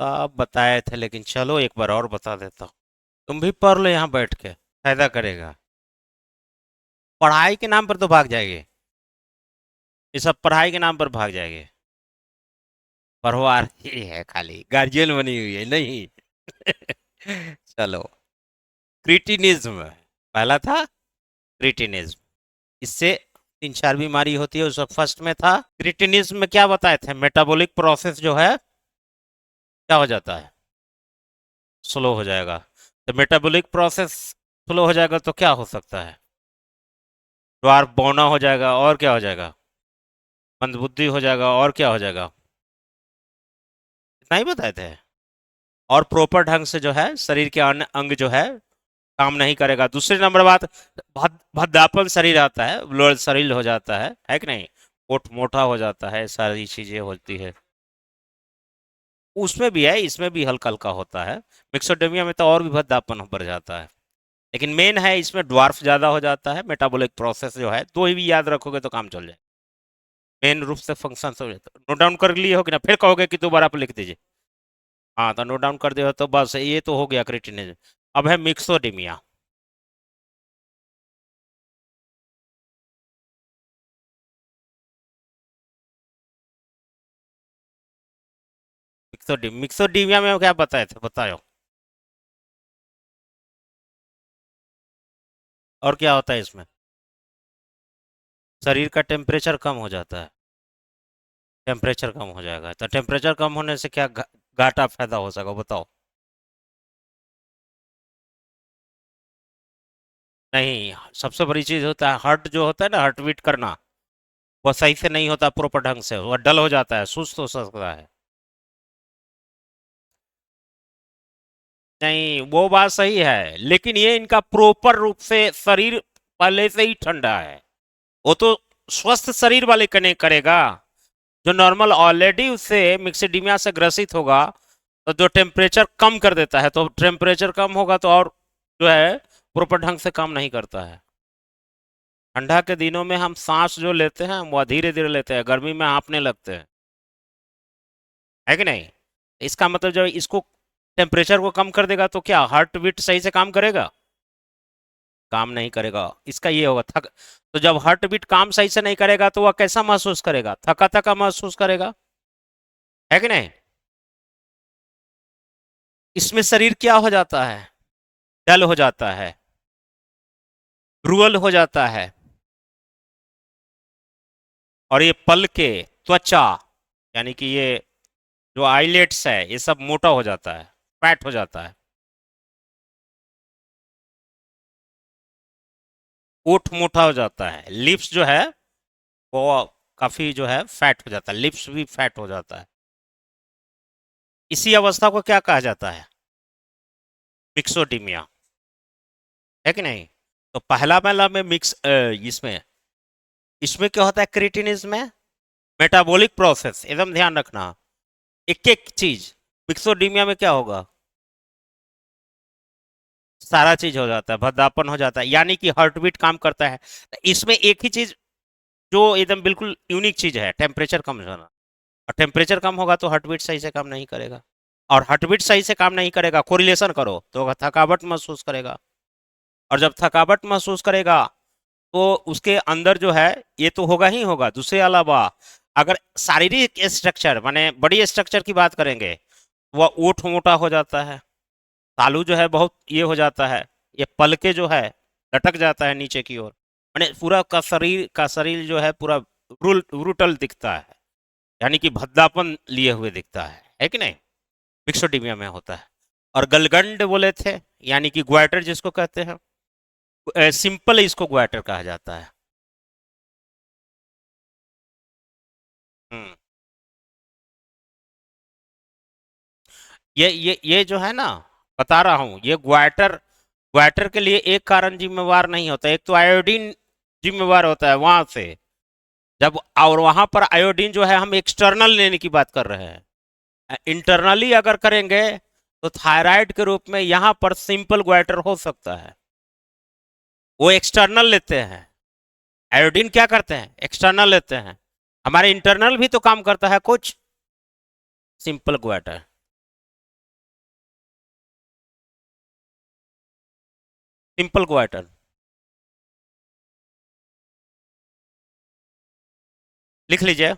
आप बताए थे, लेकिन चलो एक बार और बता देता हूँ। तुम भी पढ़ लो यहाँ बैठ के, फायदा करेगा। पढ़ाई के नाम पर तो भाग जाएंगे, ये सब पढ़ाई के नाम पर भाग जाएंगे। पढ़वा रही है, खाली गार्जियन बनी हुई है नहीं। चलो। क्रिटिनिज्म पहला था, क्रिटिनिज्म। इससे तीन चार बीमारी होती है, उसका फर्स्ट में था। क्रिटिनिज्म में क्या बताए थे? मेटाबॉलिक प्रोसेस जो है क्या हो जाता है? स्लो हो जाएगा। तो मेटाबॉलिक प्रोसेस स्लो हो जाएगा तो क्या हो सकता है? द्वार बौना हो जाएगा, और क्या हो जाएगा? मंदबुद्धि हो जाएगा, और क्या हो जाएगा? इतना ही बताए थे। और प्रॉपर ढंग से जो है शरीर के अन्य अंग जो है काम नहीं करेगा। दूसरी नंबर बात, भद्दापन शरीर आता है, लोअर शरीर हो जाता है कि नहीं? पोट मोटा हो जाता है, सारी चीजें होती है। उसमें भी है, इसमें भी हल्का हल्का होता है। मिक्सोडेमिया में तो और भी भद्दापन बढ़ जाता है। लेकिन मेन है इसमें ड्वार्फ ज्यादा हो जाता है। मेटाबॉलिक प्रोसेस जो है, दो ही भी याद रखोगे तो काम चल जाए। मेन रूप से फंक्शन हो जाता है। नोट डाउन कर लिए हो कि ना? फिर कहोगे कि दोबारा आप लिख दीजिए। हाँ, तो नोट डाउन कर दिया तो बस ये तो हो गया क्रिटिनिज्म। अब है मिक्सोडेमिया। मिक्सोडीमिया में क्या बताए थे, बताओ। और क्या होता है इसमें? शरीर का टेम्परेचर कम हो जाता है। टेम्परेचर कम हो जाएगा, तो टेम्परेचर कम होने से क्या घाटा फायदा हो सका, बताओ। नहीं, सबसे बड़ी चीज होता है हार्ट, जो होता है ना, हार्ट बीट करना, वो सही से नहीं होता प्रॉपर ढंग से, वो डल हो जाता है, सुस्त हो सकता है। नहीं, वो बात सही है, लेकिन ये इनका प्रॉपर रूप से शरीर पहले से ही ठंडा है। वो तो स्वस्थ शरीर वाले कने करेगा। जो नॉर्मल ऑलरेडी उससे मिक्सिडीमिया से ग्रसित होगा, तो जो टेम्परेचर कम कर देता है, तो टेम्परेचर कम होगा तो और जो है प्रॉपर ढंग से काम नहीं करता है। ठंडा के दिनों में हम सांस जो लेते हैं वो धीरे धीरे लेते हैं, गर्मी में हाँफने लगते हैं, है कि नहीं? इसका मतलब जब इसको टेम्परेचर को कम कर देगा तो क्या हार्ट बीट सही से काम करेगा? काम नहीं करेगा। इसका ये होगा थक। तो जब हार्ट बीट काम सही से नहीं करेगा तो वह कैसा महसूस करेगा? थका थका महसूस करेगा, है कि नहीं? इसमें शरीर क्या हो जाता है? डल हो जाता है, ब्रुअल हो जाता है। और ये पल के, त्वचा, यानी कि ये जो आईलेट्स है, ये सब मोटा हो जाता है, फैट हो जाता है। ओठ मोटा हो जाता है, लिप्स जो है वो काफी जो है फैट हो जाता है, लिप्स भी फैट हो जाता है। इसी अवस्था को क्या कहा जाता है? मिक्सोडीमिया, है कि नहीं? तो पहला पहला में इसमें इसमें क्या होता है क्रिएटिनिज्म में? मेटाबॉलिक प्रोसेस, एकदम ध्यान रखना, एक एक चीज। मिक्सोडीमिया में क्या होगा? सारा चीज हो जाता है, भद्दापन हो जाता है, यानी कि हार्ट बीट काम करता है। इसमें एक ही चीज जो एकदम बिल्कुल यूनिक चीज है, टेम्परेचर कम होना। और टेम्परेचर कम होगा तो हार्ट बीट सही से काम नहीं करेगा। और हार्ट बीट सही से काम नहीं करेगा, कोरिलेशन करो तो थकावट महसूस करेगा। और जब थकावट महसूस करेगा तो उसके अंदर जो है, ये तो होगा ही होगा, दूसरे अलावा अगर शारीरिक स्ट्रक्चर माने बड़ी स्ट्रक्चर की बात करेंगे, वह ओठ मोटा हो जाता है, तालू जो है बहुत ये हो जाता है, ये पलके जो है लटक जाता है नीचे की ओर। माने पूरा का शरीर जो है पूरा ब्रूटल दिखता है, यानी कि भद्दापन लिए हुए दिखता है कि नहीं? मिक्सोडीमिया में होता है। और गलगंड बोले थे, यानी कि ग्वाइटर जिसको कहते हैं, सिंपल इसको ग्वाइटर कहा जाता है। हम्म। ये जो है ना, बता रहा हूँ, ये ग्वाइटर, ग्वाइटर के लिए एक कारण जिम्मेवार नहीं होता, एक तो आयोडीन जिम्मेवार होता है वहां से। जब और वहां पर आयोडीन जो है हम एक्सटर्नल लेने की बात कर रहे हैं, इंटरनली अगर करेंगे तो थायराइड के रूप में यहाँ पर सिंपल ग्वाइटर हो सकता है। वो एक्सटर्नल लेते हैं। आयोडीन क्या करते हैं? एक्सटर्नल लेते हैं। हमारे इंटरनल भी तो काम करता है कुछ, सिंपल ग्वाइटर। सिंपल क्वार्टर, लिख लीजिए।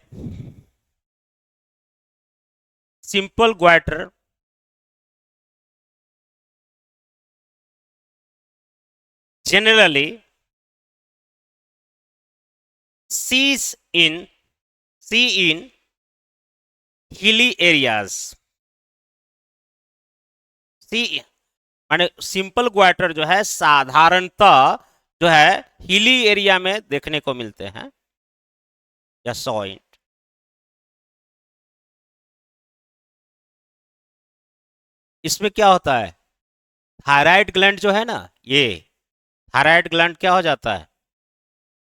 Simple quarter generally sees in see in hilly areas। सी माने सिंपल क्वार्टर जो है साधारणतः जो है हिली एरिया में देखने को मिलते हैं, या सॉइंट। इसमें क्या होता है, थायराइड ग्लैंड जो है ना, ये थायराइड ग्लैंड क्या हो जाता है,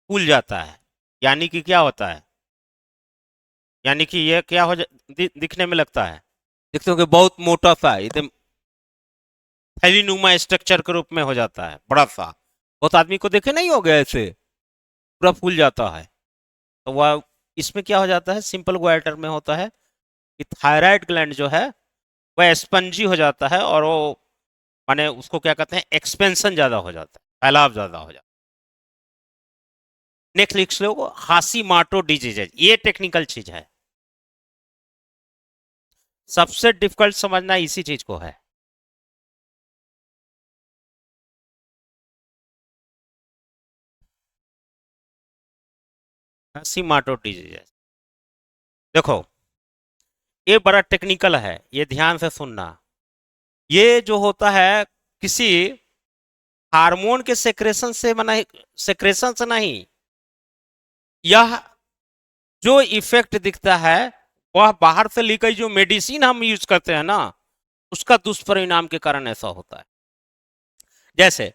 फूल जाता है। यानी कि क्या होता है, यानी कि ये क्या दिखने में लगता है, देखते हो कि बहुत मोटा सा एकदम थैलीनुमा स्ट्रक्चर के रूप में हो जाता है, बड़ा सा। बहुत आदमी को देखे नहीं हो गया ऐसे, पूरा फूल जाता है। तो वह इसमें क्या हो जाता है, सिंपल ग्वाइटर में होता है कि थायराइड ग्लैंड जो है वह स्पंजी हो जाता है, और वो माने उसको क्या कहते हैं, एक्सपेंशन ज्यादा हो जाता है, फैलाव ज्यादा हो जाता है। नेक्स्ट लिख लो, हाशीमाटो डिजीज है, ये टेक्निकल चीज है, सबसे डिफिकल्ट समझना इसी चीज को है। हाशीमाटो डिजीज है, देखो ये बड़ा टेक्निकल है, ये ध्यान से सुनना। ये जो होता है किसी हार्मोन के सेक्रेशन से मना, सेक्रेशन से नहीं, यह जो इफेक्ट दिखता है वह बाहर से ली गई जो मेडिसिन हम यूज करते हैं ना, उसका दुष्परिणाम के कारण ऐसा होता है। जैसे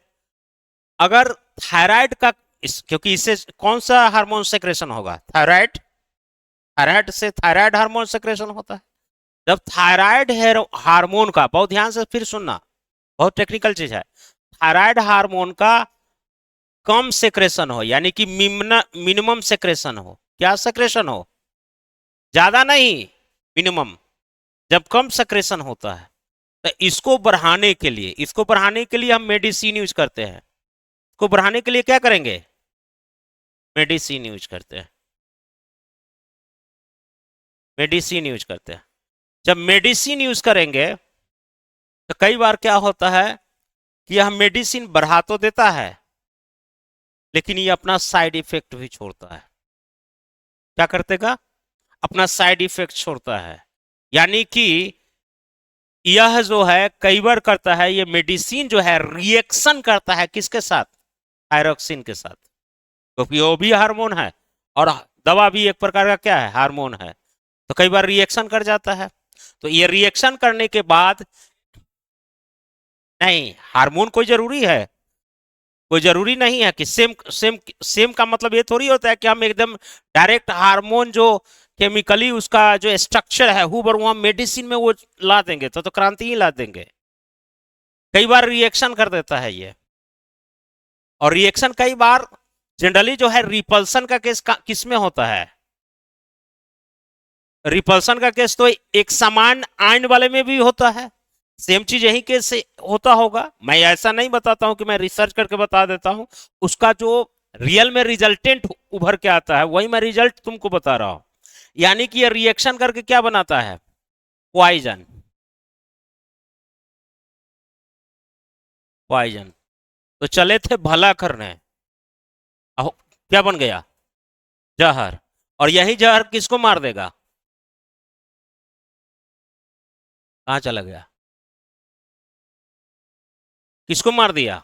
अगर थायराइड का क्योंकि इससे कौन सा हार्मोन सेक्रेशन होगा, थायराइड, थायराइड से थायराइड हार्मोन सेक्रेशन होता है। जब थायराइड हार्मोन का, बहुत ध्यान से फिर सुनना, बहुत टेक्निकल चीज है, थायराइड हार्मोन का कम सेक्रेशन हो, यानी कि मिनिमम सेक्रेशन हो, क्या सेक्रेशन हो, ज्यादा नहीं, मिनिमम। जब कम सेक्रेशन होता है तो इसको बढ़ाने के लिए, इसको बढ़ाने के लिए हम मेडिसिन यूज करते हैं। इसको बढ़ाने के लिए क्या करेंगे, मेडिसिन यूज करते हैं, मेडिसिन यूज करते हैं। जब मेडिसिन यूज करेंगे तो कई बार क्या होता है कि यह मेडिसिन बढ़ा तो देता है, लेकिन ये अपना साइड इफेक्ट भी छोड़ता है। क्या करते का, अपना साइड इफेक्ट छोड़ता है। यानी कि यह जो है कई बार करता है, ये मेडिसिन जो है रिएक्शन करता है किसके साथ, थायरोक्सिन के साथ, क्योंकि वो भी हार्मोन है और दवा भी एक प्रकार का क्या है, हार्मोन है। तो कई बार रिएक्शन कर जाता है। तो ये रिएक्शन करने के बाद, नहीं हार्मोन कोई जरूरी है, कोई जरूरी नहीं है कि सेम सेम सेम का मतलब ये थोड़ी होता है कि हम एकदम डायरेक्ट हार्मोन जो केमिकली उसका जो स्ट्रक्चर है वो हम मेडिसिन में वो ला देंगे तो क्रांति ही ला देंगे। कई बार रिएक्शन कर देता है ये, और रिएक्शन कई बार जनरली जो है रिपल्सन का केस किस में होता है, रिपल्सन का केस तो एक समान आयन वाले में भी होता है। सेम चीज यही केस से होता होगा, मैं ऐसा नहीं बताता हूं कि मैं रिसर्च करके बता देता हूं, उसका जो रियल में रिजल्टेंट उभर के आता है वही मैं रिजल्ट तुमको बता रहा हूं। यानी कि ये रिएक्शन करके क्या बनाता है, पॉइजन, पॉइजन। तो चले थे भला करने, क्या बन गया, जहर। और यही जहर किसको मार देगा, कहां चला गया, किसको मार दिया,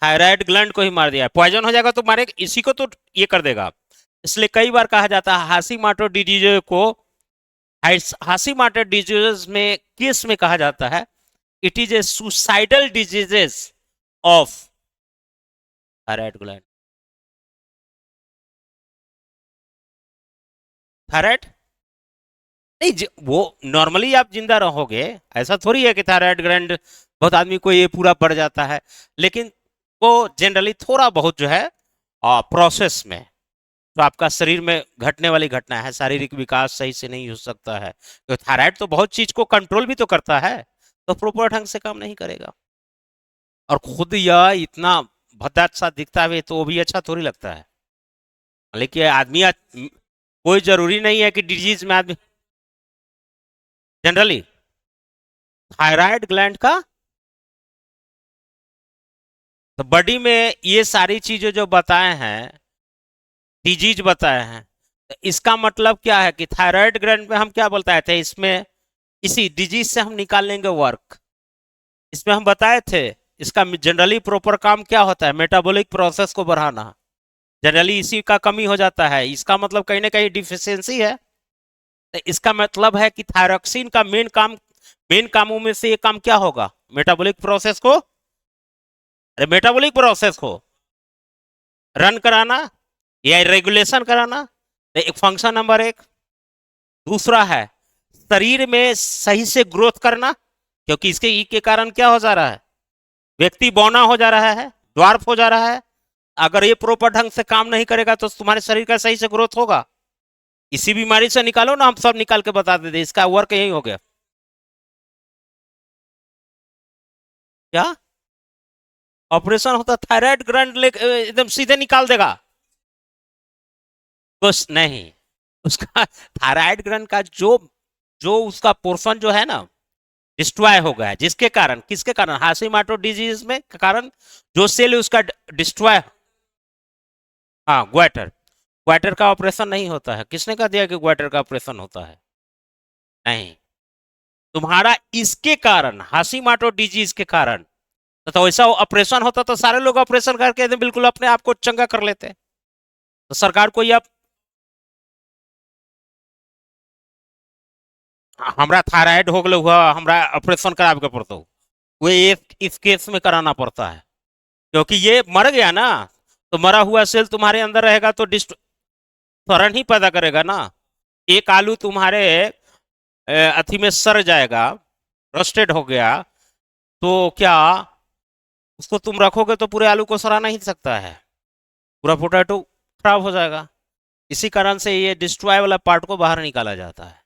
थायराइड ग्लैंड को ही मार दिया। पॉइजन हो जाएगा तो मारे इसी को, तो ये कर देगा। इसलिए कई बार कहा जाता है हाशीमाटो डिजीज को, हाशीमाटो डिजीज में केस में कहा जाता है it is a suicidal diseases of thyroid gland. Thyroid नहीं, वो नॉर्मली आप जिंदा रहोगे, ऐसा थोड़ी है कि थायराइड ग्लैंड बहुत आदमी को ये पूरा बढ़ जाता है, लेकिन वो जनरली थोड़ा बहुत जो है प्रोसेस में, तो आपका शरीर में घटने वाली घटना है, शारीरिक विकास सही से नहीं हो सकता है। तो थायराइड तो बहुत चीज को कंट्रोल भी तो करता है, तो प्रॉपर ढंग से काम नहीं करेगा। और खुद यह इतना भद्दा सा दिखता है तो वो भी अच्छा थोड़ी लगता है। लेकिन आदमी कोई जरूरी नहीं है कि डिजीज में आदमी जनरली थायराइड ग्लैंड का तो बॉडी में ये सारी चीजें जो बताए हैं, डिजीज बताए हैं, तो इसका मतलब क्या है कि थायराइड ग्लैंड में हम क्या बताए थे, इसमें इसी डिजीज से हम निकाल लेंगे वर्क। इसमें हम बताए थे इसका जनरली प्रॉपर काम क्या होता है, मेटाबॉलिक प्रोसेस को बढ़ाना। जनरली इसी का कमी हो जाता है, इसका मतलब कहीं ना कहीं डिफिशियंसी है। तो इसका मतलब है कि थायरॉक्सिन का मेन कामों में से ये काम क्या होगा, मेटाबॉलिक प्रोसेस को, अरे मेटाबॉलिक प्रोसेस को रन कराना या रेगुलेशन कराना। तो एक फंक्शन नंबर एक। दूसरा है शरीर में सही से ग्रोथ करना, क्योंकि इसके ई के कारण क्या हो जा रहा है, व्यक्ति बौना हो जा रहा है, ड्वार्फ हो जा रहा है। अगर ये प्रॉपर ढंग से काम नहीं करेगा तो तुम्हारे शरीर का सही से ग्रोथ होगा। इसी बीमारी से निकालो ना, हम सब निकाल के बता देते, इसका वर्क यही हो गया। क्या ऑपरेशन होता, थायराइड ग्लैंड एकदम सीधे निकाल देगा? कुछ नहीं, उसका थायराइड ग्लैंड का जो जो उसका पोर्शन जो है ना, डिस्ट्रॉय हो गया है, जिसके कारण, किसके कारण, हाशिमोटो डिजीज में के कारण जो सेल उसका डिस्ट्रॉय। हाँ, ग्वाइटर। ग्वाइटर का ऑपरेशन नहीं होता है। किसने कह दिया कि ग्वाइटर का ऑपरेशन होता है? नहीं, तुम्हारा इसके कारण, हाशिमोटो डिजीज के कारण। तो वैसा ऑपरेशन होता तो सारे लोग ऑपरेशन करके बिल्कुल अपने आप को चंगा कर लेते। तो सरकार को यह, हमरा थायराइड हो गया हुआ, हमरा ऑपरेशन करावे के पड़ता, वो एक इस केस में कराना पड़ता है, क्योंकि ये मर गया ना, तो मरा हुआ सेल तुम्हारे अंदर रहेगा तो त्वरण ही पैदा करेगा ना। एक आलू तुम्हारे अथी में सड़ जाएगा, रोस्टेड हो गया, तो क्या उसको तुम रखोगे तो पूरे आलू को सड़ा नहीं सकता है, पूरा पोटैटो खराब हो जाएगा। इसी कारण से ये डिस्ट्रॉय वाला पार्ट को बाहर निकाला जाता है।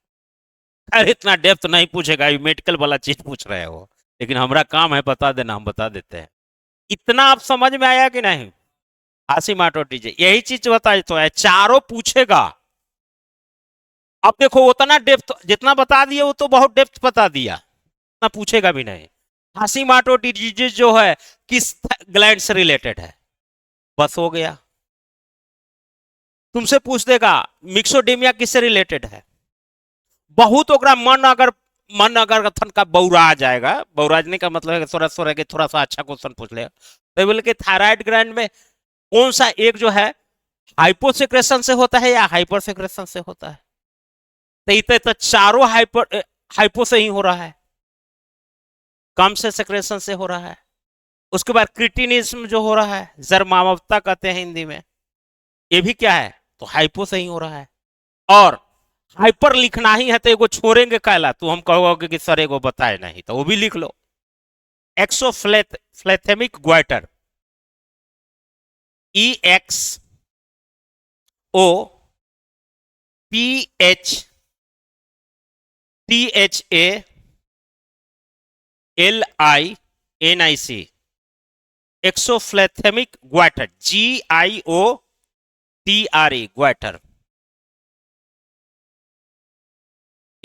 अरे इतना डेप्थ नहीं पूछेगा, ये मेडिकल वाला चीज पूछ रहे हो, लेकिन हमारा काम है बता देना, हम बता देते हैं। इतना आप समझ में आया कि नहीं? हाशिमोटो डिजीज यही चीज बता तो है, चारों पूछेगा। अब देखो उतना डेप्थ जितना बता दिए वो तो बहुत डेप्थ बता दिया, उतना पूछेगा भी नहीं। हाशिमोटो डिजीज जो है किस ग्लैंड से रिलेटेड है, बस हो गया। तुमसे पूछ देगा मिक्सोडेमिया किससे रिलेटेड है, बहुत ओकरा मन अगर थनका बौरा जाएगा, बौराजने का मतलब है थोड़ा सा कि थोड़ा सा अच्छा क्वेश्चन पूछ लेगा, तो बोले कि थायराइड ग्लैंड में कौन सा एक जो है हाइपोसेक्रेशन से होता है या हाइपर सेक्रेशन से होता है? तो इतने तो चारों हाइपो से ही हो रहा है, कम से सेक्रेशन से हो रहा है। उसके बाद क्रिटिनिज्म जो हो रहा है, जरमावता कहते हैं हिंदी में, ये भी क्या है, तो हाइपो से ही हो रहा है। और हाइपर लिखना ही है तो एगो छोड़ेंगे कहला, तो हम कहोगे कि सर एगो बताए नहीं, तो वो भी लिख लो, exophthalmic goitre, EXOPHTHALINIC, exophthalmic goitre, GIOTRE goitre.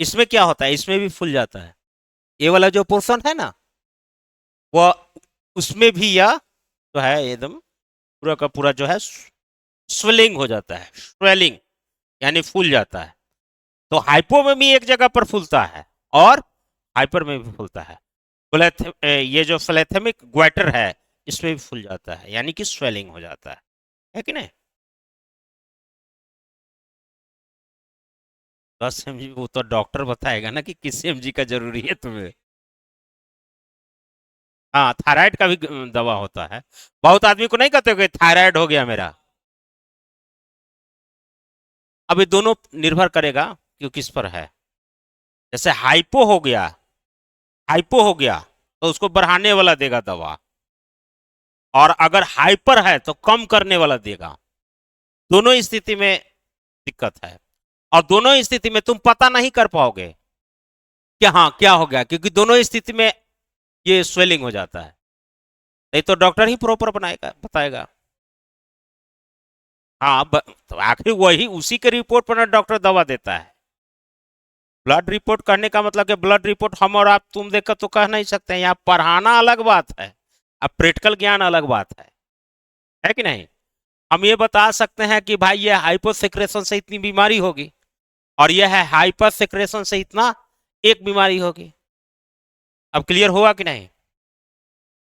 इसमें क्या होता है, इसमें भी फूल जाता है, ये वाला जो पोर्शन है ना, वो उसमें भी यह जो है एकदम पूरा का पूरा जो है स्वेलिंग हो जाता है, स्वेलिंग यानी फूल जाता है। तो हाइपो में भी एक जगह पर फूलता है और हाइपर में भी फूलता है। ये जो फ्लेथेमिक ग्वाइटर है इसमें भी फूल जाता है, यानी कि स्वेलिंग हो जाता है कि नहीं? 10 mg वो तो डॉक्टर बताएगा ना कि किस mg का जरूरी है तुम्हें। हाँ, थायराइड का भी दवा होता है। बहुत आदमी को नहीं कहते कि थायराइड हो गया मेरा। अब ये दोनों निर्भर करेगा कि किस पर है। जैसे हाइपो हो गया तो उसको बढ़ाने वाला देगा दवा, और अगर हाइपर है तो कम करने वाला देगा। दोनों स्थिति में दिक्कत है, और दोनों स्थिति में तुम पता नहीं कर पाओगे कि हाँ क्या हो गया, क्योंकि दोनों स्थिति में ये स्वेलिंग हो जाता है। नहीं तो डॉक्टर ही प्रॉपर बनाएगा, बताएगा। हाँ तो आखिर वही उसी के रिपोर्ट पर ना डॉक्टर दवा देता है। ब्लड रिपोर्ट करने का मतलब कि ब्लड रिपोर्ट हम और आप तुम देखकर तो कह नहीं सकते हैं, यहाँ पढ़ाना अलग बात है, अब प्रैक्टिकल ज्ञान अलग बात है कि नहीं। हम ये बता सकते हैं कि भाई ये हाइपोसेक्रेशन से इतनी बीमारी होगी, और यह है हाइपर सेक्रेशन से इतना एक बीमारी होगी। अब क्लियर हुआ कि नहीं।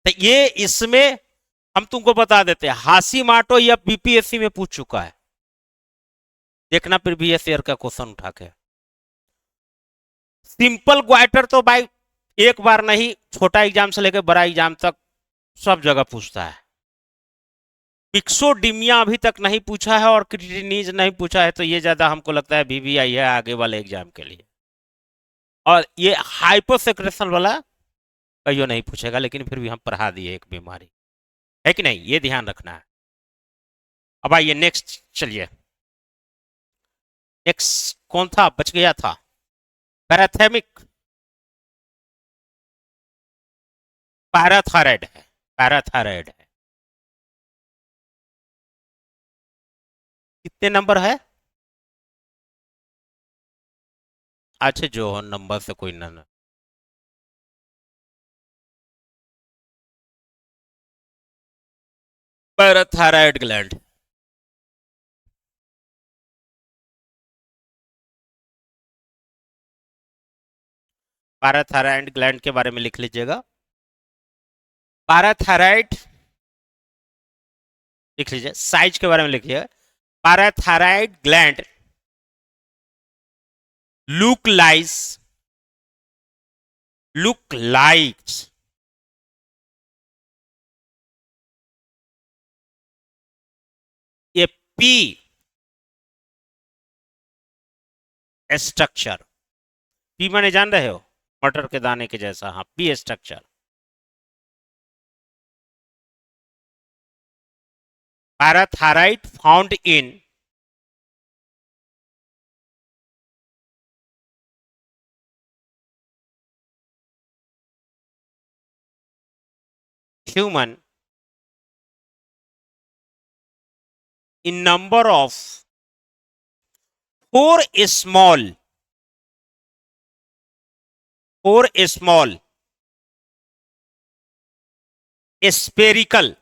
तो ये इसमें हम तुमको बता देते हैं, हाशिमाटो या बीपीएससी में पूछ चुका है, देखना प्रीवियस ईयर का क्वेश्चन उठा के। सिंपल ग्वाइटर तो भाई एक बार नहीं, छोटा एग्जाम से लेकर बड़ा एग्जाम तक सब जगह पूछता है। पिक्सोडिमिया अभी तक नहीं पूछा है और क्रिटिनीज नहीं पूछा है, तो ये ज्यादा हमको लगता है वीवीआई है आगे वाले एग्जाम के लिए। और ये हाइपोसेक्रेशन वाला कहियो नहीं पूछेगा, लेकिन फिर भी हम पढ़ा दिए एक बीमारी, है कि नहीं, ये ध्यान रखना है। अब आइए नेक्स्ट, चलिए नेक्स्ट कौन था, बच गया था, पैराथेमिक, पैराथायराइड है, पैराथायराइड है। कितने नंबर है। अच्छा जो हो नंबर से कोई ना, पैराथायराइड ग्लैंड, पैराथायराइड ग्लैंड के बारे में लिख लीजिएगा। पैराथायराइड लिख लीजिए, साइज के बारे में लिखिए। Parathyroid gland look lies, look likes A P structure. P माने जान रहे हो, मटर के दाने के जैसा, हाँ P structure. Parathyroid found in human in number of four small spherical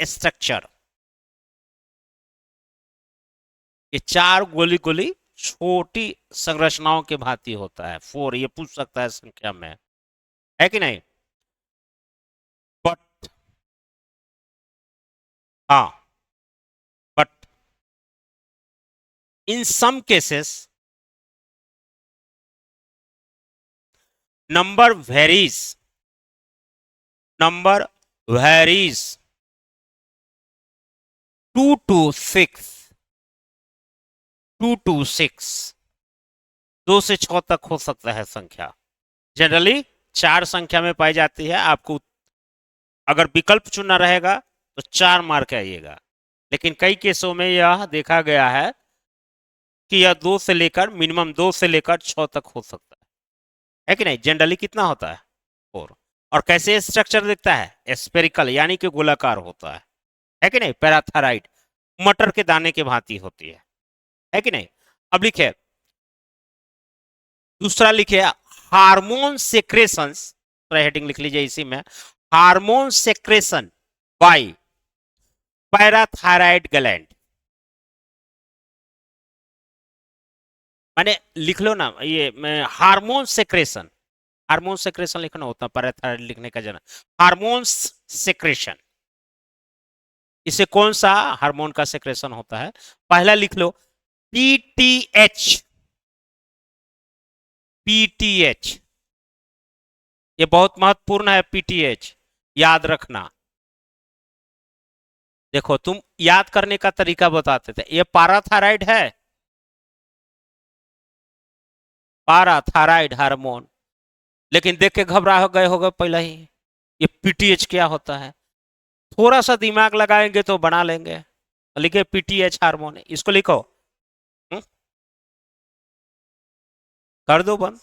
structure. ये चार गोली गोली छोटी संरचनाओं के भांति होता है, फोर, ये पूछ सकता है संख्या में, है कि नहीं। बट हाँ, but in some cases number varies, number varies 2 to 6, 2 to 6, 2 से 6 तक हो सकता है संख्या। जनरली 4 संख्या में पाई जाती है। आपको अगर विकल्प चुनना रहेगा तो 4 मार के आइएगा, लेकिन कई केसों में यह देखा गया है कि यह 2 से लेकर मिनिमम 2 से लेकर 6 तक हो सकता है कि नहीं। जनरली कितना होता है, 4। और कैसे स्ट्रक्चर दिखता है, स्पेरिकल यानी कि गोलाकार होता है कि नहीं। पैराथायराइड मटर के दाने के भांति होती है कि नहीं। अब लिखे दूसरा, लिखे हार्मोन सेक्रेशंस, हेडिंग लिख लीजिए इसी में, hormone secretion by parathyroid gland. माने लिख लो ना, ये हार्मोन सेक्रेशन, हार्मोन सेक्रेशन लिखना होता है, पैराथायराइड लिखने का जना, हार्मोन सेक्रेशन। इसे कौन सा हार्मोन का सेक्रेशन होता है, पहला लिख लो पीटीएच, पीटीएच, ये बहुत महत्वपूर्ण है, पीटीएच याद रखना। देखो तुम याद करने का तरीका बताते थे, ये पैराथायराइड है, पैराथायराइड हार्मोन, लेकिन देख के घबरा गए होगा पहले ही, ये पीटीएच क्या होता है। थोड़ा सा दिमाग लगाएंगे तो बना लेंगे। लिखे पीटीएच हार्मोन, इसको लिखो। हुँ? कर दो बंद।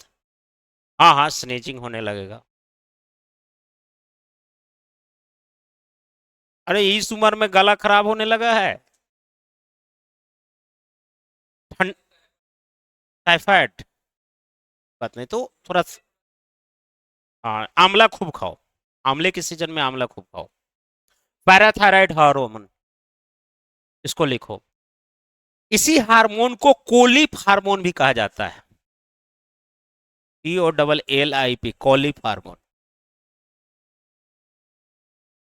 हाँ हाँ, स्नेजिंग होने लगेगा। अरे इस उम्र में गला खराब होने लगा है। ठंड, टाइफाइड। बात नहीं तो थोड़ा हाँ, आंवला खूब खाओ। आंवले के सीजन में आंवला खूब खाओ। पैराथायराइड हार्मोन, इसको लिखो। इसी हार्मोन को कोलिप हार्मोन भी कहा जाता है। COLLIP, Collip hormone.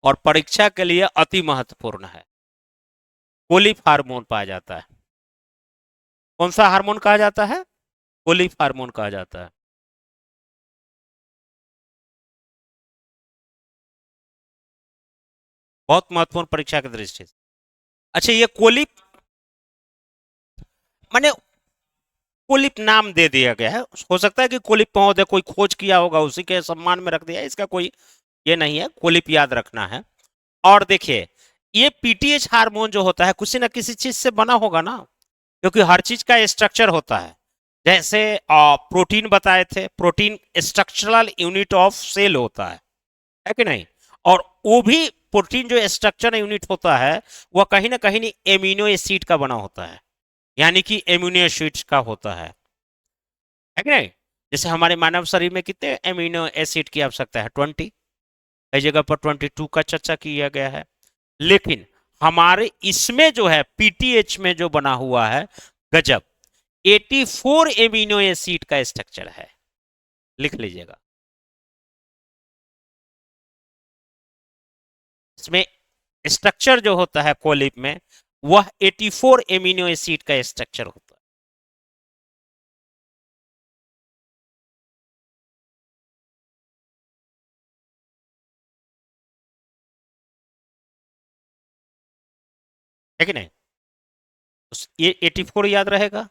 और परीक्षा के लिए अति महत्वपूर्ण है। कोलिप हार्मोन पाया जाता है। कौन सा हार्मोन कहा जाता है? कोलिप हार्मोन कहा जाता है। बहुत महत्वपूर्ण परीक्षा की दृष्टि से। अच्छा, ये कोलिप माने कोलिप नाम दे दिया गया है। हो सकता है कि कोलिप महोदय कोई खोज किया होगा, उसी के सम्मान में रख दिया है, इसका कोई ये नहीं है। कोलिप याद रखना है। और देखिए, ये पीटीएच हार्मोन जो होता है किसी ना किसी चीज से बना होगा ना, क्योंकि हर चीज का स्ट्रक्चर होता है। जैसे प्रोटीन बताए थे, protein structural unit of cell होता है कि नहीं? और वो भी प्रोटीन जो स्ट्रक्चर यूनिट होता है, वह कहीं ना कहीं एमिनो एसिड का बना होता है, यानी कि एमिनो एसिड्स का होता है कि नहीं? जैसे हमारे मानव शरीर में कितने एमिनो एसिड की आवश्यकता है? 20। कई जगह पर 22 का चर्चा किया गया है। लेकिन हमारे इसमें जो है पीटीएच में जो बना हुआ है, गजब, 84 एमिनो एसिड का स्ट्रक्चर है। लिख लीजिएगा। इसमें स्ट्रक्चर जो होता है कोलिप में, वह 84 एमिनो एसिड का स्ट्रक्चर होता है कि नहीं? ये 84 याद रहेगा।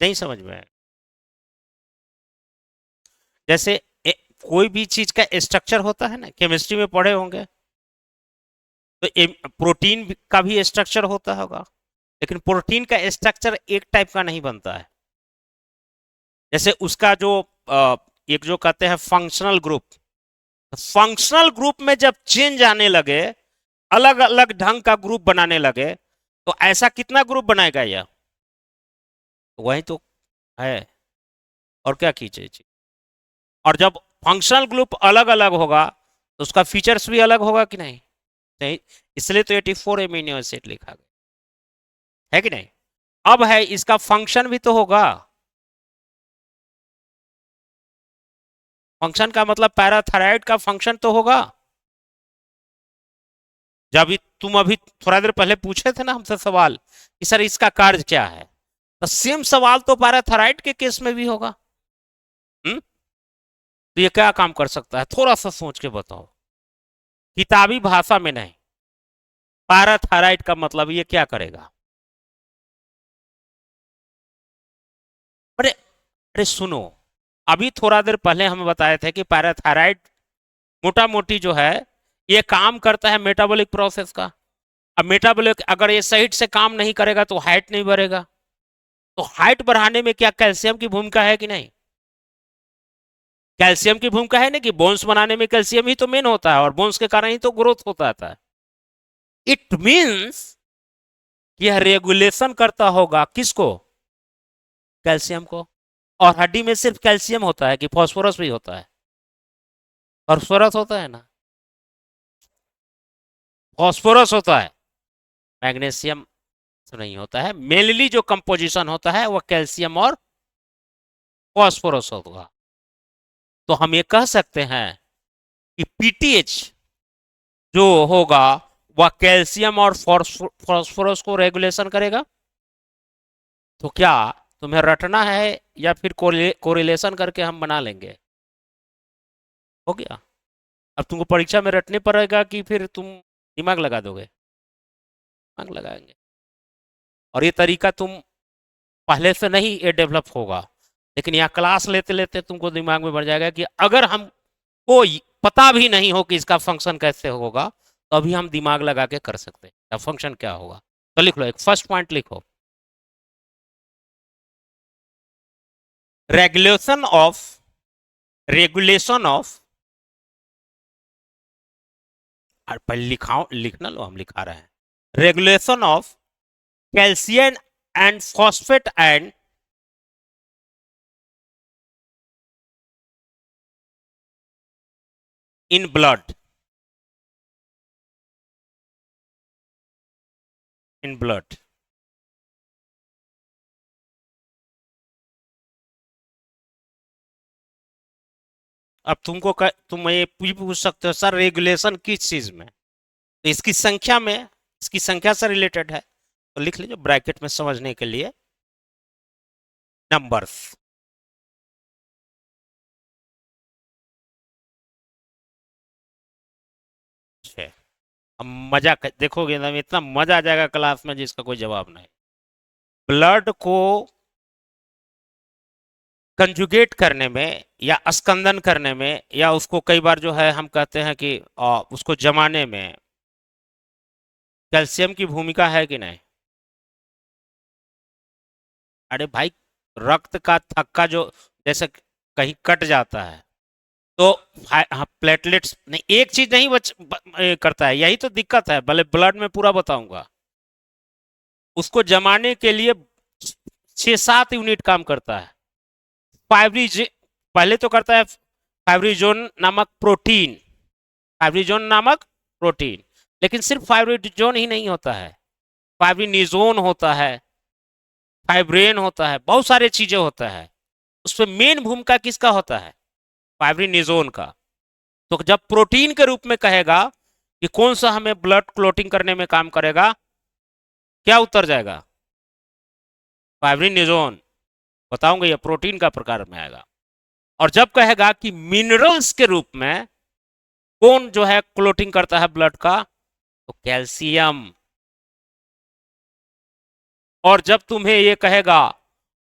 नहीं समझ में आया? जैसे ए, कोई भी चीज का स्ट्रक्चर होता है ना, केमिस्ट्री में पढ़े होंगे। तो प्रोटीन का भी स्ट्रक्चर होता होगा, लेकिन प्रोटीन का स्ट्रक्चर एक टाइप का नहीं बनता है। जैसे उसका जो एक जो कहते हैं फंक्शनल ग्रुप, फंक्शनल ग्रुप में जब चेंज आने लगे, अलग अलग ढंग का ग्रुप बनाने लगे, तो ऐसा कितना ग्रुप बनाएगा यह? वही तो है। और क्या कीजिए जी। और जब फंक्शनल ग्रुप अलग अलग होगा, तो उसका फीचर्स भी अलग होगा कि नहीं? नहीं। इसलिए तो 84 एमिनो एसिड लिखा गया है कि नहीं? अब है इसका फंक्शन भी तो होगा। फंक्शन का मतलब पैराथायराइड का फंक्शन तो होगा। जब तुम अभी थोड़ा देर पहले पूछे थे ना हमसे सवाल कि सर इसका कार्य क्या है, तो सेम सवाल तो पैराथायराइड के केस में भी होगा। हम्म? तो ये क्या काम कर सकता है, थोड़ा सा सोच के बताओ। किताबी भाषा में नहीं, पैराथायराइड का मतलब ये क्या करेगा? अरे अरे सुनो, अभी थोड़ा देर पहले हमें बताए थे कि पैराथायराइड मोटा मोटी जो है, ये काम करता है मेटाबॉलिक प्रोसेस का। अब मेटाबॉलिक अगर ये सही से काम नहीं करेगा तो हाइट नहीं बढ़ेगा। तो हाइट बढ़ाने में क्या कैल्शियम की भूमिका है कि नहीं? कैल्शियम की भूमिका है ना, कि बोन्स बनाने में कैल्शियम ही तो मेन होता है, और बोन्स के कारण ही तो ग्रोथ होता है। इट मीन्स यह रेगुलेशन करता होगा किसको? कैल्शियम को। और हड्डी में सिर्फ कैल्शियम होता है कि फास्फोरस भी होता है? फास्फोरस होता है ना। फास्फोरस होता है, मैग्नीशियम तो नहीं होता है। मेनली जो कंपोजिशन होता है वह कैल्शियम और फास्फोरस होगा। तो हम ये कह सकते हैं कि पीटीएच जो होगा, वह कैल्शियम और फास्फोरस को रेगुलेशन करेगा। तो क्या तुम्हें रटना है, या फिर कोरिलेशन करके हम बना लेंगे? हो गया। अब तुमको परीक्षा में रटने पड़ेगा कि फिर तुम दिमाग लगा दोगे? दिमाग लगाएंगे। और ये तरीका तुम पहले से नहीं ये डेवलप होगा, लेकिन यहाँ क्लास लेते लेते तुमको दिमाग में बढ़ जाएगा कि अगर हमको पता भी नहीं हो कि इसका फंक्शन कैसे होगा, तो अभी हम दिमाग लगा के कर सकते हैं फंक्शन क्या होगा। तो लिख लो, एक फर्स्ट पॉइंट लिखो, रेगुलेशन ऑफ, रेगुलेशन ऑफ, और पहले लिखाओ, लिखना लो, हम लिखा रहे हैं, regulation of calcium and phosphate and in blood, in blood. अब तुम ये भी पूछ सकते हो सर रेगुलेशन किस चीज में, तो इसकी संख्या में, इसकी संख्या से रिलेटेड है, तो लिख लीजिए ब्रैकेट में समझने के लिए, नंबर्स। अब मजा देखोगे ना, इतना मजा आ जाएगा क्लास में जिसका कोई जवाब नहीं। ब्लड को कंजुगेट करने में या स्कंदन करने में, या उसको कई बार जो है हम कहते हैं कि उसको जमाने में कैल्शियम की भूमिका है कि नहीं? अरे भाई, रक्त का थक्का जो जैसे कहीं कट जाता है तो हाँ, प्लेटलेट्स नहीं, एक चीज नहीं करता है, यही तो दिक्कत है, भले ब्लड में पूरा बताऊंगा, उसको जमाने के लिए 6-7 यूनिट काम करता है। फाइब्रिज पहले तो करता है फाइब्रिजोन नामक प्रोटीन, फाइब्रिजोन नामक प्रोटीन, लेकिन सिर्फ फाइब्रिजोन ही नहीं होता है, फाइब्रिनिजोन होता है, फाइब्रेन होता है, बहुत सारे चीजें होता है। उसमें मेन भूमिका किसका होता है? फाइब्रिनिजोन का। तो जब प्रोटीन के रूप में कहेगा कि कौन सा हमें ब्लड क्लोटिंग करने में काम करेगा, क्या उत्तर जाएगा? फाइब्रिनिजोन। बताऊंगा, ये प्रोटीन का प्रकार में आएगा। और जब कहेगा कि मिनरल्स के रूप में कौन जो है क्लोटिंग करता है ब्लड का, तो कैल्शियम। और जब तुम्हें ये कहेगा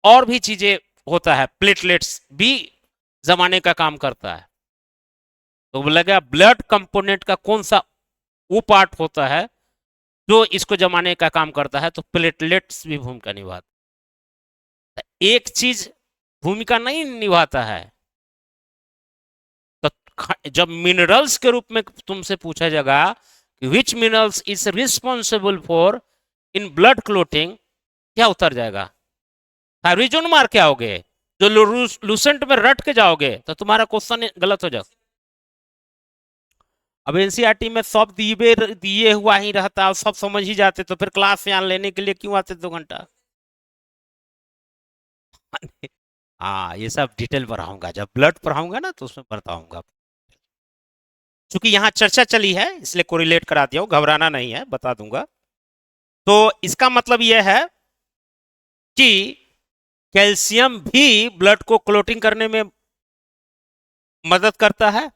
और भी चीजें होता है, प्लेटलेट्स भी जमाने का काम करता है, तो बोलेगा ब्लड कंपोनेंट का कौन सा वो पार्ट होता है जो इसको जमाने का काम करता है, तो प्लेटलेट्स भी भूमिका निभाता है। एक चीज भूमिका नहीं निभाता है, तो जब मिनरल्स के रूप में तुमसे पूछा जाएगा कि which minerals is responsible for in blood clotting, क्या उत्तर जाएगा? हाइड्रोजन मार के आओगे, जो लूसेंट में रट के जाओगे तो तुम्हारा क्वेश्चन गलत हो जाएगा। अब एनसीईआरटी में सब दिए हुआ ही रहता है, सब समझ ही जाते, तो फिर क्लास में लेने के लिए क्यों आते 2 घंटा? हाँ, ये सब डिटेल पढ़ाऊंगा, जब ब्लड पढ़ाऊंगा ना तो उसमें बताऊंगा। चूंकि यहाँ चर्चा चली है इसलिए कोरिलेट करा दिया हूँ, घबराना नहीं है, बता दूंगा। तो इसका मतलब यह है कि कैल्शियम भी ब्लड को क्लोटिंग करने में मदद करता है।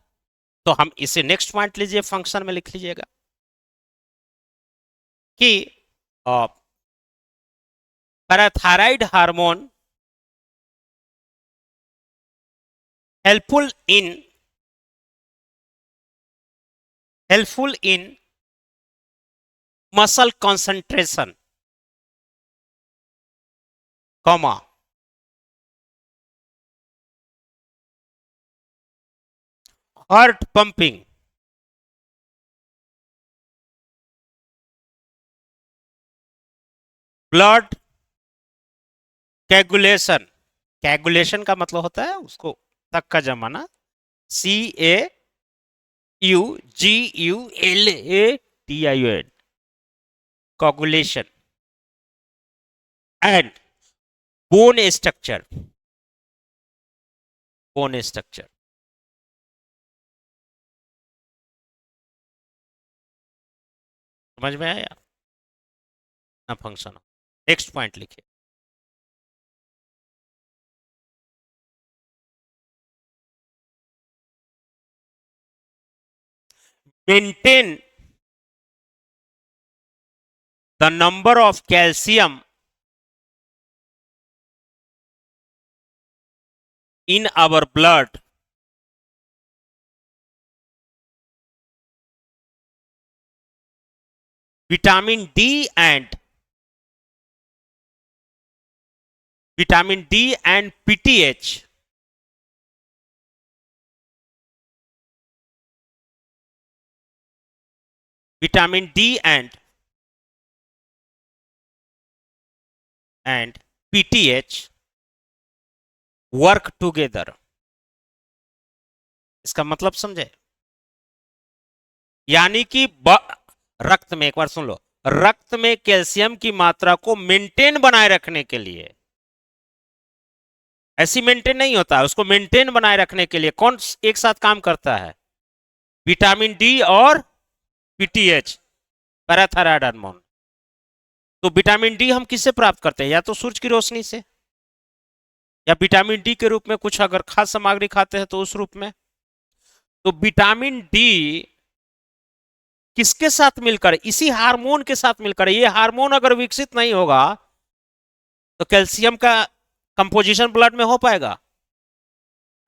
तो हम इसे नेक्स्ट पॉइंट लीजिए, फंक्शन में लिख लीजिएगा कि parathyroid hormone helpful in helpful in muscle concentration, comma, heart pumping, blood coagulation. Coagulation का मतलब होता है उसको तक का जमाना, CAUGULATION, coagulation. And bone structure, bone structure. समझ में आया ना फंक्शन? नेक्स्ट पॉइंट लिखिए, maintain the number of calcium in our blood vitamin D and vitamin D and PTH vitamin D and PTH work together. इसका मतलब समझे? यानी कि रक्त में, एक बार सुन लो, रक्त में कैल्शियम की मात्रा को मेंटेन बनाए रखने के लिए, ऐसी मेंटेन नहीं होता है, उसको मेंटेन बनाए रखने के लिए कौन एक साथ काम करता है? विटामिन डी और पीटीएच, पैराथायराइड हार्मोन। तो विटामिन डी हम किससे प्राप्त करते हैं? या तो सूरज की रोशनी से, या विटामिन डी के रूप में कुछ अगर खाद्य सामग्री खाते हैं तो उस रूप में। तो विटामिन डी किसके साथ मिलकर? इसी हार्मोन के साथ मिलकर। ये हार्मोन अगर विकसित नहीं होगा तो कैल्शियम का कंपोजिशन ब्लड में हो पाएगा?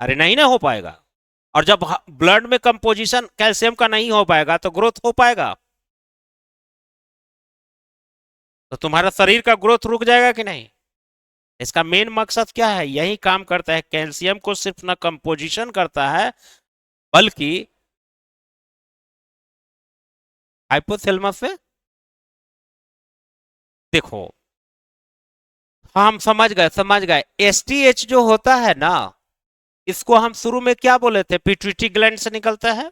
अरे नहीं ना हो पाएगा। और जब ब्लड में कंपोजिशन कैल्शियम का नहीं हो पाएगा तो ग्रोथ हो पाएगा? तो तुम्हारा शरीर का ग्रोथ रुक जाएगा कि नहीं? इसका मेन मकसद क्या है? यही काम करता है। कैल्शियम को सिर्फ ना कंपोजिशन करता है, बल्कि हाइपोथैलेमस से, देखो, हाँ हम समझ गए। एसटीएच जो होता है ना, इसको हम शुरू में क्या बोले थे? पिट्यूटरी ग्लैंड से निकलता है,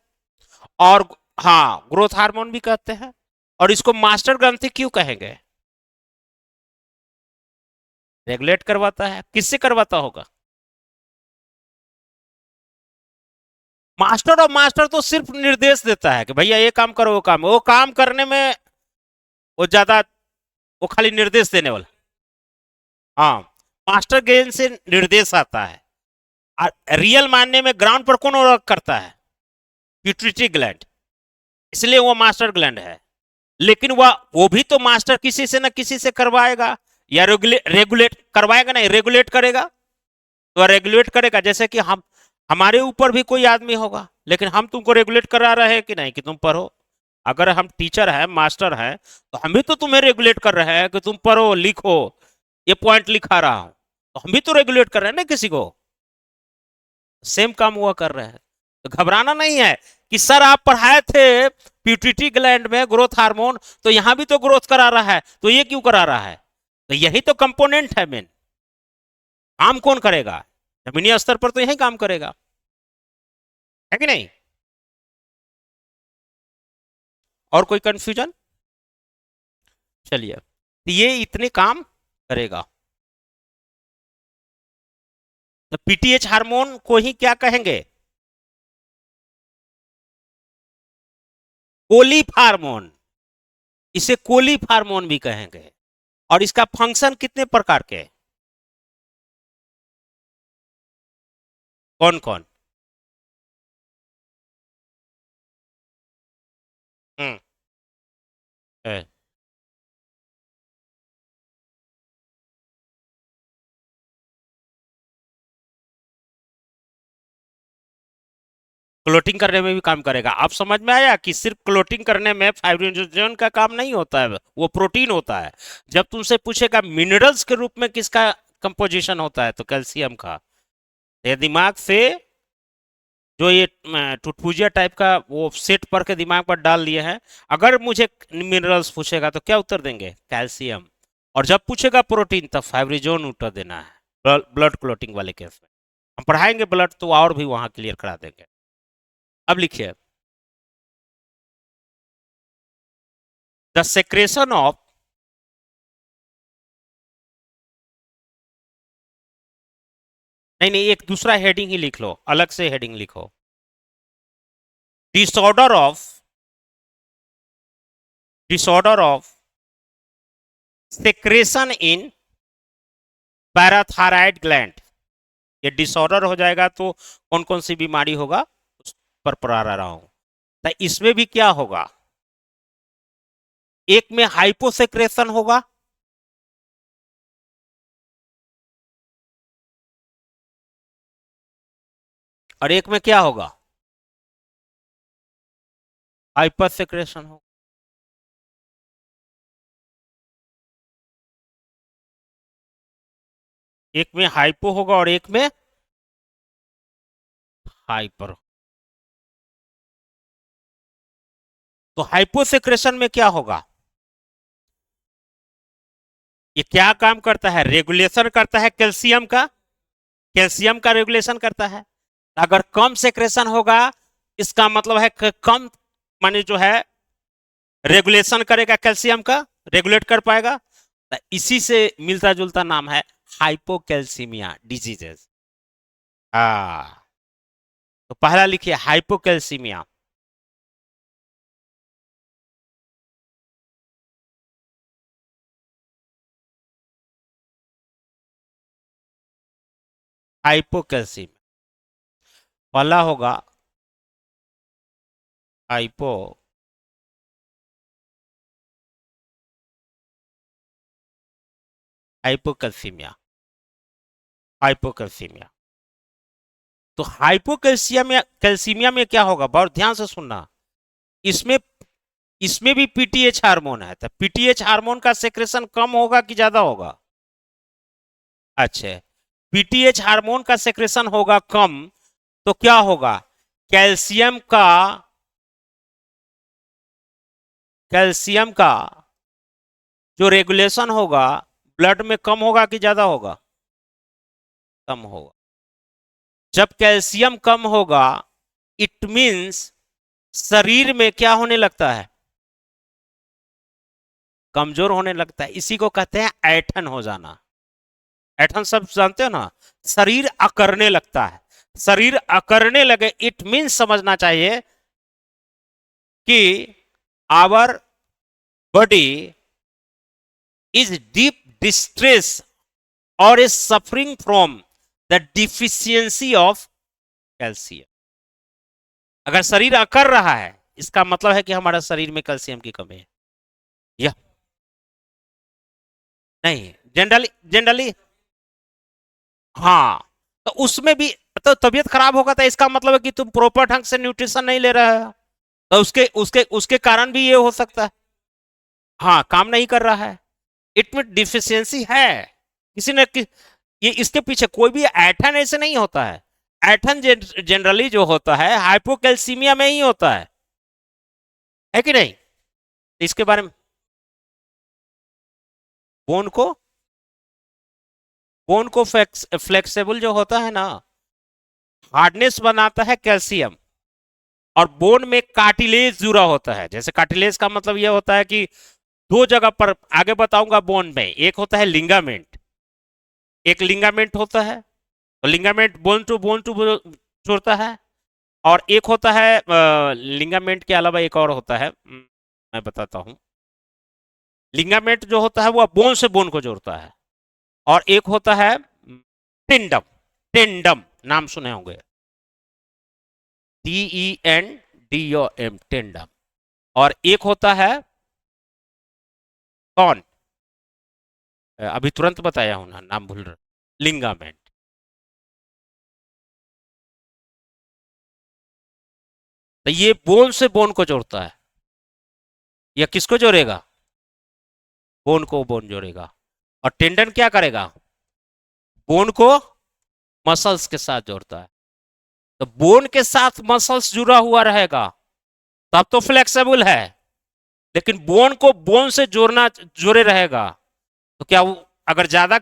और हाँ ग्रोथ हार्मोन भी कहते हैं। और इसको मास्टर ग्रंथि क्यों कहेंगे? रेगुलेट करवाता है। किससे करवाता होगा? मास्टर, और मास्टर तो सिर्फ निर्देश देता है कि भैया ये काम करो, वो काम करने में वो ज्यादा, वो खाली निर्देश देने वाला। हाँ, मास्टर गेन से निर्देश आता है। रियल मानने में ग्राउंड पर कौन वर्क करता है? Pituitary gland. इसलिए वो मास्टर ग्लैंड है। लेकिन वो भी तो मास्टर किसी से ना किसी से करवाएगा, या रेगुलेट करवाएगा, नहीं रेगुलेट करेगा। तो रेगुलेट करेगा, जैसे कि हम, हमारे ऊपर भी कोई आदमी होगा, लेकिन हम तुमको रेगुलेट करा रहे हैं कि नहीं कि तुम पढ़ो। अगर हम टीचर हैं, मास्टर हैं, तो हम भी तो तुम्हें रेगुलेट कर रहे हैं कि तुम पढ़ो लिखो। ये पॉइंट लिखा रहा हूं तो हम भी तो रेगुलेट कर रहे हैं ना किसी को। सेम काम हुआ कर रहे हैं। तो घबराना नहीं है कि सर आप पढ़ाए थे प्यूटिटी ग्लैंड में ग्रोथ हार्मोन, तो यहां भी तो ग्रोथ करा रहा है, तो ये क्यों करा रहा है? तो यही तो कंपोनेंट है मेन। काम कौन करेगा? जमीनी स्तर पर तो यही काम करेगा, है कि नहीं? और कोई कंफ्यूजन? चलिए, तो ये इतने काम करेगा। तो पीटीएच हार्मोन को ही क्या कहेंगे? कोलिफ हार्मोन। इसे कोलिफ हार्मोन भी कहेंगे। और इसका फंक्शन कितने प्रकार के? कौन कौन? हम्म है। क्लोटिंग करने में भी काम करेगा। आप समझ में आया कि सिर्फ क्लोटिंग करने में फाइब्रिनोजन का काम नहीं होता है, वो प्रोटीन होता है। जब तुमसे पूछेगा मिनरल्स के रूप में किसका कंपोजिशन होता है, तो कैल्शियम का। ये दिमाग से जो ये टुटपुजिया टाइप का वो सेट पर के दिमाग पर डाल लिए हैं। अगर मुझे मिनरल्स पूछेगा तो क्या उत्तर देंगे? कैल्शियम। और जब पूछेगा प्रोटीन, तब फाइब्रिजोन उत्तर देना है, ब्लड क्लोटिंग वाले केस में। हम पढ़ाएंगे ब्लड तो और भी वहां क्लियर करा देंगे। अब लिखिए, द सेक्रेशन ऑफ, नहीं नहीं, एक दूसरा हेडिंग ही लिख लो, अलग से हेडिंग लिखो। Disorder of, disorder of secretion in parathyroid gland. ये डिसऑर्डर हो जाएगा तो कौन कौन सी बीमारी होगा उस पर पढ़ा रहा हूं। तो इसमें भी क्या होगा? एक में हाइपोसेक्रेशन होगा, और एक में क्या होगा? हाइपर सेक्रेशन होगा। एक में हाइपो होगा और एक में हाइपर। तो हाइपोसेक्रेशन में क्या होगा? ये क्या काम करता है? रेगुलेशन करता है कैल्शियम का, कैल्शियम का रेगुलेशन करता है। अगर कम सेक्रेशन होगा, इसका मतलब है कि कम माने जो है रेगुलेशन करेगा कैल्शियम का, रेगुलेट कर पाएगा। तो इसी से मिलता जुलता नाम है हाइपोकैल्सीमिया डिजीजेस। हाँ, तो पहला लिखिए हाइपोकैल्सीमिया। हाइपोकैल्सीमिया पहला होगा हाइपो हाइपोकैल्सीमिया। हाइपोकैल्सीमिया, तो हाइपोकैल्सियमिया कैल्सीमिया में क्या होगा? बहुत ध्यान से सुनना। इसमें इसमें भी पीटीएच हार्मोन है, तो पीटीएच हार्मोन का सेक्रेशन कम होगा कि ज्यादा होगा? अच्छा, पीटीएच हार्मोन का सेक्रेशन होगा कम, तो क्या होगा? कैल्शियम का कैल्शियम का जो रेगुलेशन होगा ब्लड में कम होगा कि ज्यादा होगा? कम होगा। जब कैल्शियम कम होगा, इट मींस शरीर में क्या होने लगता है? कमजोर होने लगता है। इसी को कहते हैं ऐठन हो जाना। ऐठन सब जानते हो ना? शरीर अकड़ने लगता है। शरीर अकड़ने लगे, इट मींस समझना चाहिए कि our body is deep distress और is suffering from the deficiency of calcium. अगर शरीर अकड़ रहा है, इसका मतलब है कि हमारा शरीर में कैल्शियम की कमी है। यह नहीं, जनरली जनरली हाँ, तो उसमें भी तो तबीयत खराब होगा, तो इसका मतलब है कि तुम प्रॉपर ढंग से न्यूट्रिशन नहीं ले रहे हो, तो उसके उसके उसके कारण भी ये हो सकता है। हाँ, काम नहीं कर रहा है, इट में डिफिशियंसी है किसी ने ये इसके पीछे कोई भी ऐठन ऐसे नहीं होता है। ऐठन जनरली जो होता है हाइपोकैल्सीमिया में ही होता है कि नहीं? इसके बारे में बोन को बोन को फ्लेक्सिबल जो होता है ना, हार्डनेस बनाता है कैल्शियम। और बोन में कार्टिलेज जुड़ा होता है। जैसे कार्टिलेज का मतलब यह होता है कि दो जगह पर, आगे बताऊंगा, बोन में एक होता है लिंगामेंट, एक लिंगामेंट होता है, तो लिंगामेंट बोन टू जोड़ता है। और एक होता है लिंगामेंट के अलावा एक और होता है, मैं बताता हूं। लिंगामेंट जो होता है वो बोन से बोन को जोड़ता है। और एक होता है टेंडम। टेंडम नाम सुने होंगे, TENDOM, टेंडम। और एक होता है कौन? अभी तुरंत बताया हूं ना, नाम भूल रहा, लिंगामेंट। तो ये बोन से बोन को जोड़ता है। यह किसको जोड़ेगा? बोन को बोन जोड़ेगा। और टेंडन क्या करेगा? बोन को मसल्स के साथ जोड़ता है। तो बोन के साथ मसल्स जुड़ा हुआ रहेगा, तब तो फ्लेक्सिबल है। लेकिन बोन को बोन से जोड़ना जोड़े रहेगा, तो क्या वो अगर ज्यादा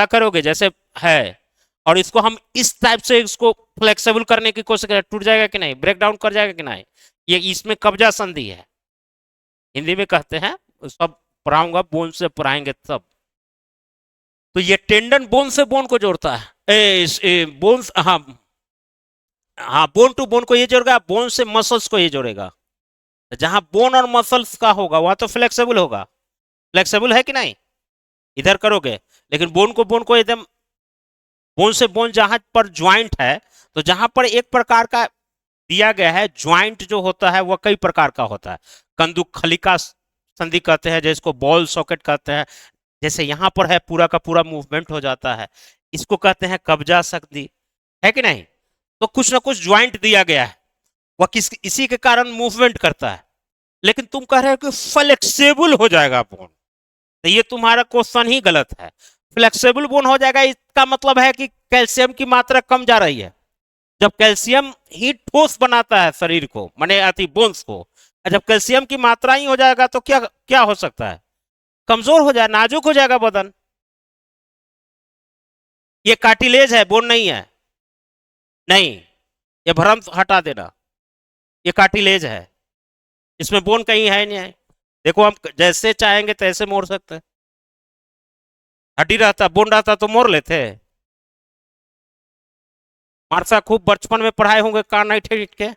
करोगे जैसे है, और इसको हम इस टाइप से इसको फ्लेक्सिबल करने की कोशिश करें, टूट जाएगा कि नहीं? ब्रेक डाउन कर जाएगा कि नहीं? ये इसमें कब्जा संधि है, हिंदी में कहते हैं। सब पढ़ाऊंगा, बोन से पढ़ाएंगे तब। तो ये टेंडन बोन से बोन को जोड़ता है। बोन, हाँ हाँ, बोन टू बोन को ये जोड़ेगा, बोन से मसल्स को ये जोड़ेगा। जहां बोन और मसल्स का होगा वहां तो फ्लेक्सिबल होगा। फ्लेक्सिबल है कि नहीं? इधर करोगे, लेकिन बोन को एकदम, बोन से बोन जहां पर ज्वाइंट है, तो जहां पर एक प्रकार का दिया गया है ज्वाइंट जो होता है वह कई प्रकार का होता है। कंदुक खलिका संधि कहते हैं, जिसको बॉल सॉकेट कहते हैं। जैसे यहां पर है, पूरा का पूरा मूवमेंट हो जाता है, इसको कहते हैं कब्जा संधि, है कि नहीं? तो कुछ ना कुछ ज्वाइंट दिया गया है, वह किस इसी के कारण मूवमेंट करता है। लेकिन तुम कह रहे हो कि फ्लेक्सिबल हो जाएगा बोन, तो ये तुम्हारा क्वेश्चन ही गलत है। फ्लेक्सिबल बोन हो जाएगा, इसका मतलब है कि कैल्शियम की मात्रा कम जा रही है। जब कैल्शियम ही ठोस बनाता है शरीर को, माने अति बोन्स को, जब कैल्शियम की मात्रा ही हो जाएगा तो क्या क्या हो सकता है? कमजोर हो जाए, नाजुक हो जाएगा बदन। ये कार्टिलेज है, बोन नहीं है। नहीं, ये भ्रम हटा देना, ये कार्टिलेज है, इसमें बोन कहीं है नहीं है। देखो हम जैसे चाहेंगे तैसे मोड़ सकते हैं। हड्डी रहता, बोन रहता तो मोड़ लेते। मारसा खूब बचपन में पढ़ाए होंगे कान नहीं ठेक के।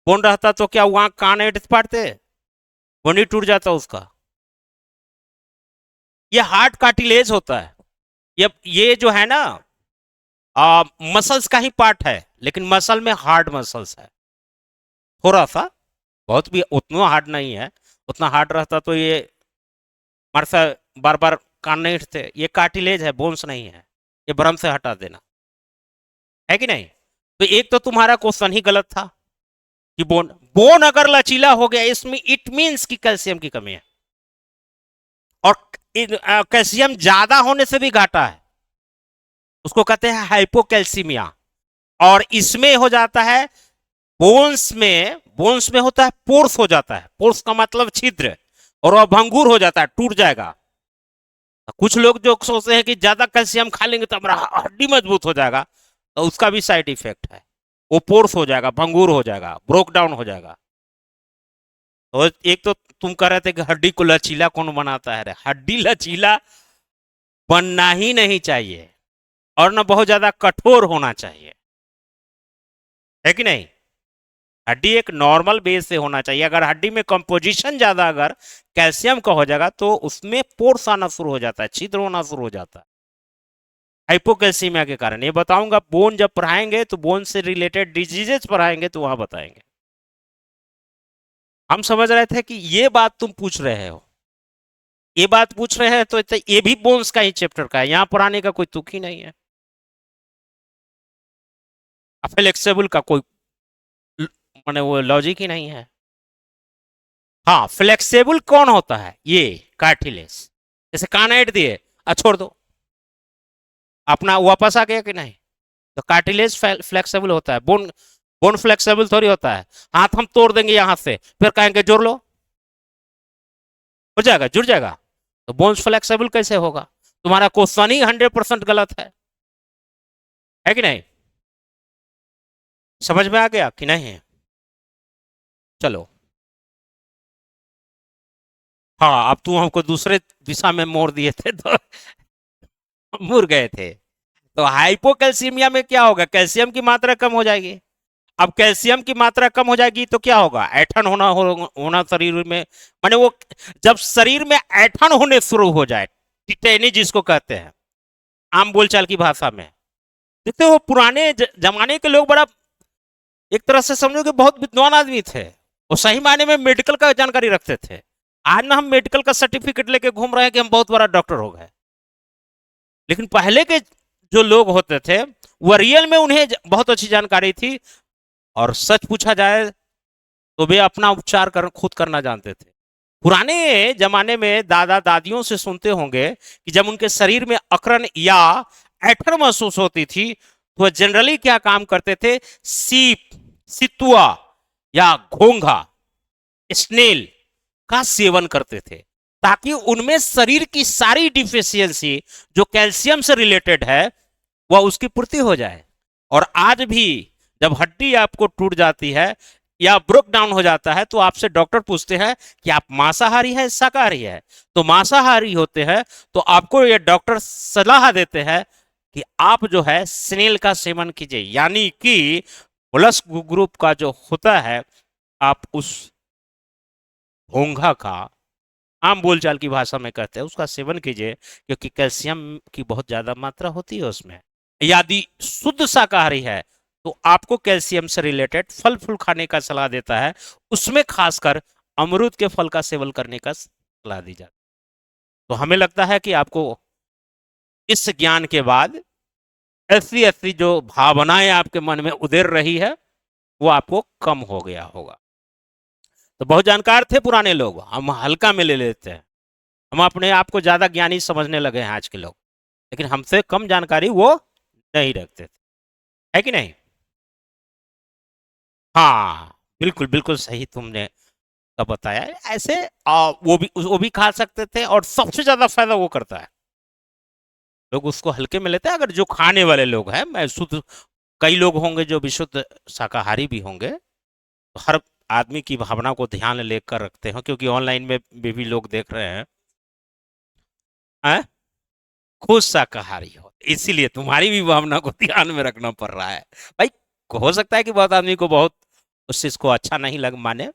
बोन रहता तो क्या वहां कान नहीं पाड़ते, बोन ही टूट जाता उसका। ये हार्ड कार्टिलेज होता है। ये जो है ना, मसल्स का ही पार्ट है, लेकिन मसल में हार्ड मसल्स है थोड़ा सा, बहुत भी उतना हार्ड नहीं है। उतना हार्ड रहता तो ये मारसा बार बार कान नहीं उठते। ये कार्टिलेज है, बोन्स नहीं है। ये भ्रम से हटा देना, है कि नहीं? तो एक तो तुम्हारा क्वेश्चन ही गलत था कि बोन बोन अगर लचीला हो गया, इसमें इट मींस कि कैल्शियम की कमी है। और कैल्शियम ज्यादा होने से भी घाटा है, उसको कहते हैं हाइपोकैल्सीमिया। और इसमें हो जाता है बोन्स में होता है पोर्स हो जाता है। पोर्स का मतलब छिद्र, और वह भंगुर हो जाता है, टूट जाएगा। कुछ लोग जो सोचते हैं कि ज्यादा कैल्शियम खा लेंगे तो हमारा हड्डी मजबूत हो जाएगा, तो उसका भी साइड इफेक्ट है। वो पोर्स हो जाएगा, भंगुर हो जाएगा, ब्रोक डाउन हो जाएगा। तो एक तो तुम कह रहे थे कि हड्डी को लचीला कौन बनाता है? हड्डी लचीला बनना ही नहीं चाहिए, और ना बहुत ज्यादा कठोर होना चाहिए, है कि नहीं? हड्डी एक नॉर्मल बेस से होना चाहिए। अगर हड्डी में कंपोजिशन ज्यादा अगर कैल्शियम का हो जाएगा तो उसमें पोर्स आना शुरू हो जाता है, छिद्र होना शुरू हो जाता है हाइपोकैल्सीमिया के कारण। ये बताऊंगा, बोन जब पढ़ाएंगे तो बोन से रिलेटेड डिजीजेस पढ़ाएंगे तो वहां बताएंगे। हम समझ रहे थे कि ये बात तुम पूछ रहे हो, ये बात पूछ रहे हैं, तो ये भी बोन्स का ही चैप्टर का है, यहां पढ़ाने का कोई तुक ही नहीं है। फ्लेक्सिबल का कोई माने वो लॉजिक ही नहीं है। हाँ, फ्लेक्सिबल कौन होता है? ये कार्टिलेज। जैसे कान ऐड दिए, छोड़ दो, अपना वापस आ गया कि नहीं? तो कार्टिलेज फ्लेक्सिबल होता है। बोन बोन फ्लेक्सिबल थोड़ी होता है। हाथ हम तोड़ देंगे यहां से, फिर कहेंगे जोड़ लो, हो जाएगा, जुड़ जाएगा। तो बोन्स फ्लेक्सिबल कैसे होगा? तुम्हारा क्वेश्चन ही 100% गलत है कि नहीं? समझ में आ गया कि नहीं? चलो, हाँ, अब तुम हमको दूसरे दिशा में मोड़ दिए थे तो मुड़ गए थे। तो हाइपोकैल्सीमिया में क्या होगा? कैल्शियम की मात्रा कम हो जाएगी। अब कैल्शियम की मात्रा कम हो जाएगी तो क्या होगा? ऐठन होना शरीर में, माने वो जब शरीर में ऐठन होने शुरू हो जाए, टिटेनी जिसको कहते हैं आम बोलचाल की भाषा में। देखते हो पुराने जमाने के लोग बड़ा, एक तरह से समझो कि बहुत विद्वान आदमी थे, वो सही मायने में मेडिकल का जानकारी रखते थे। आज ना हम मेडिकल का सर्टिफिकेट लेके घूम रहे हैं कि हम बहुत बड़ा डॉक्टर हो गए, लेकिन पहले के जो लोग होते थे वो रियल में उन्हें बहुत अच्छी जानकारी थी, और सच पूछा जाए तो वे अपना उपचार खुद करना जानते थे। पुराने जमाने में दादा दादियों से सुनते होंगे कि जब उनके शरीर में अकड़न या ऐठन महसूस होती थी तो वह जनरली क्या काम करते थे? सीप, सितुआ या घोंघा, स्नेल का सेवन करते थे, ताकि उनमें शरीर की सारी डिफिशियंसी जो कैल्शियम से रिलेटेड है वह उसकी पूर्ति हो जाए। और आज भी जब हड्डी आपको टूट जाती है या ब्रोक डाउन हो जाता है तो आपसे डॉक्टर पूछते हैं कि आप मांसाहारी है शाकाहारी है? तो मांसाहारी होते हैं तो आपको ये डॉक्टर सलाह देते हैं कि आप जो है स्नेल का सेवन कीजिए, यानी कि मोलस्क ग्रुप का जो होता है, आप उस घोंघा का, आम बोलचाल की भाषा में कहते हैं, उसका सेवन कीजिए, क्योंकि कैल्शियम की बहुत ज्यादा मात्रा होती है उसमें। यदि शुद्ध शाकाहारी है तो आपको कैल्शियम से रिलेटेड फल फूल खाने का सलाह देता है, उसमें खासकर अमरूद के फल का सेवन करने का सलाह दी जाती है। तो हमें लगता है कि आपको इस ज्ञान के बाद ऐसी ऐसी जो भावनाएं आपके मन में उदेर रही है वो आपको कम हो गया होगा। तो बहुत जानकार थे पुराने लोग, हम हल्का में ले लेते हैं। हम अपने आप को ज्यादा ज्ञानी समझने लगे हैं आज के लोग, लेकिन हमसे कम जानकारी वो नहीं रखते थे, है कि नहीं? हाँ, बिल्कुल बिल्कुल सही तुमने का बताया। ऐसे वो भी खा सकते थे, और सबसे ज्यादा फायदा वो करता है, लोग उसको हल्के में लेते हैं। अगर जो खाने वाले लोग हैं, मैं शुद्ध, कई लोग होंगे जो विशुद्ध शाकाहारी भी होंगे, तो हर आदमी की भावना को ध्यान लेकर रखते हैं, क्योंकि ऑनलाइन में भी लोग देख रहे हैं, खुद शाकाहारी हो, इसीलिए तुम्हारी भी भावना को ध्यान में रखना पड़ रहा है भाई। हो सकता है कि बहुत आदमी को बहुत उस चीज को अच्छा नहीं लग माने।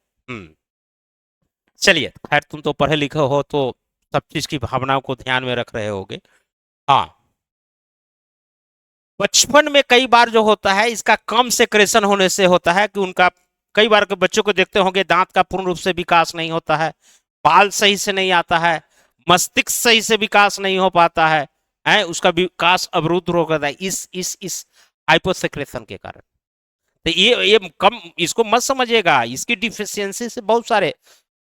चलिए, खैर तुम तो पढ़े लिखे हो, तो सब चीज की भावनाओं को ध्यान में रख रहे होगे। हाँ, बचपन में कई बार जो होता है, इसका कम सेक्रेशन होने से होता है कि उनका, कई बार के बच्चों को देखते होंगे, दांत का पूर्ण रूप से विकास नहीं होता है, बाल सही से नहीं आता है, मस्तिष्क सही से विकास नहीं हो पाता है, उसका विकास अवरुद्ध हो जाता है इस हाइपोसेक्रेशन के कारण। तो ये कम, इसको मत समझिएगा, इसकी डिफिशियंसी से बहुत सारे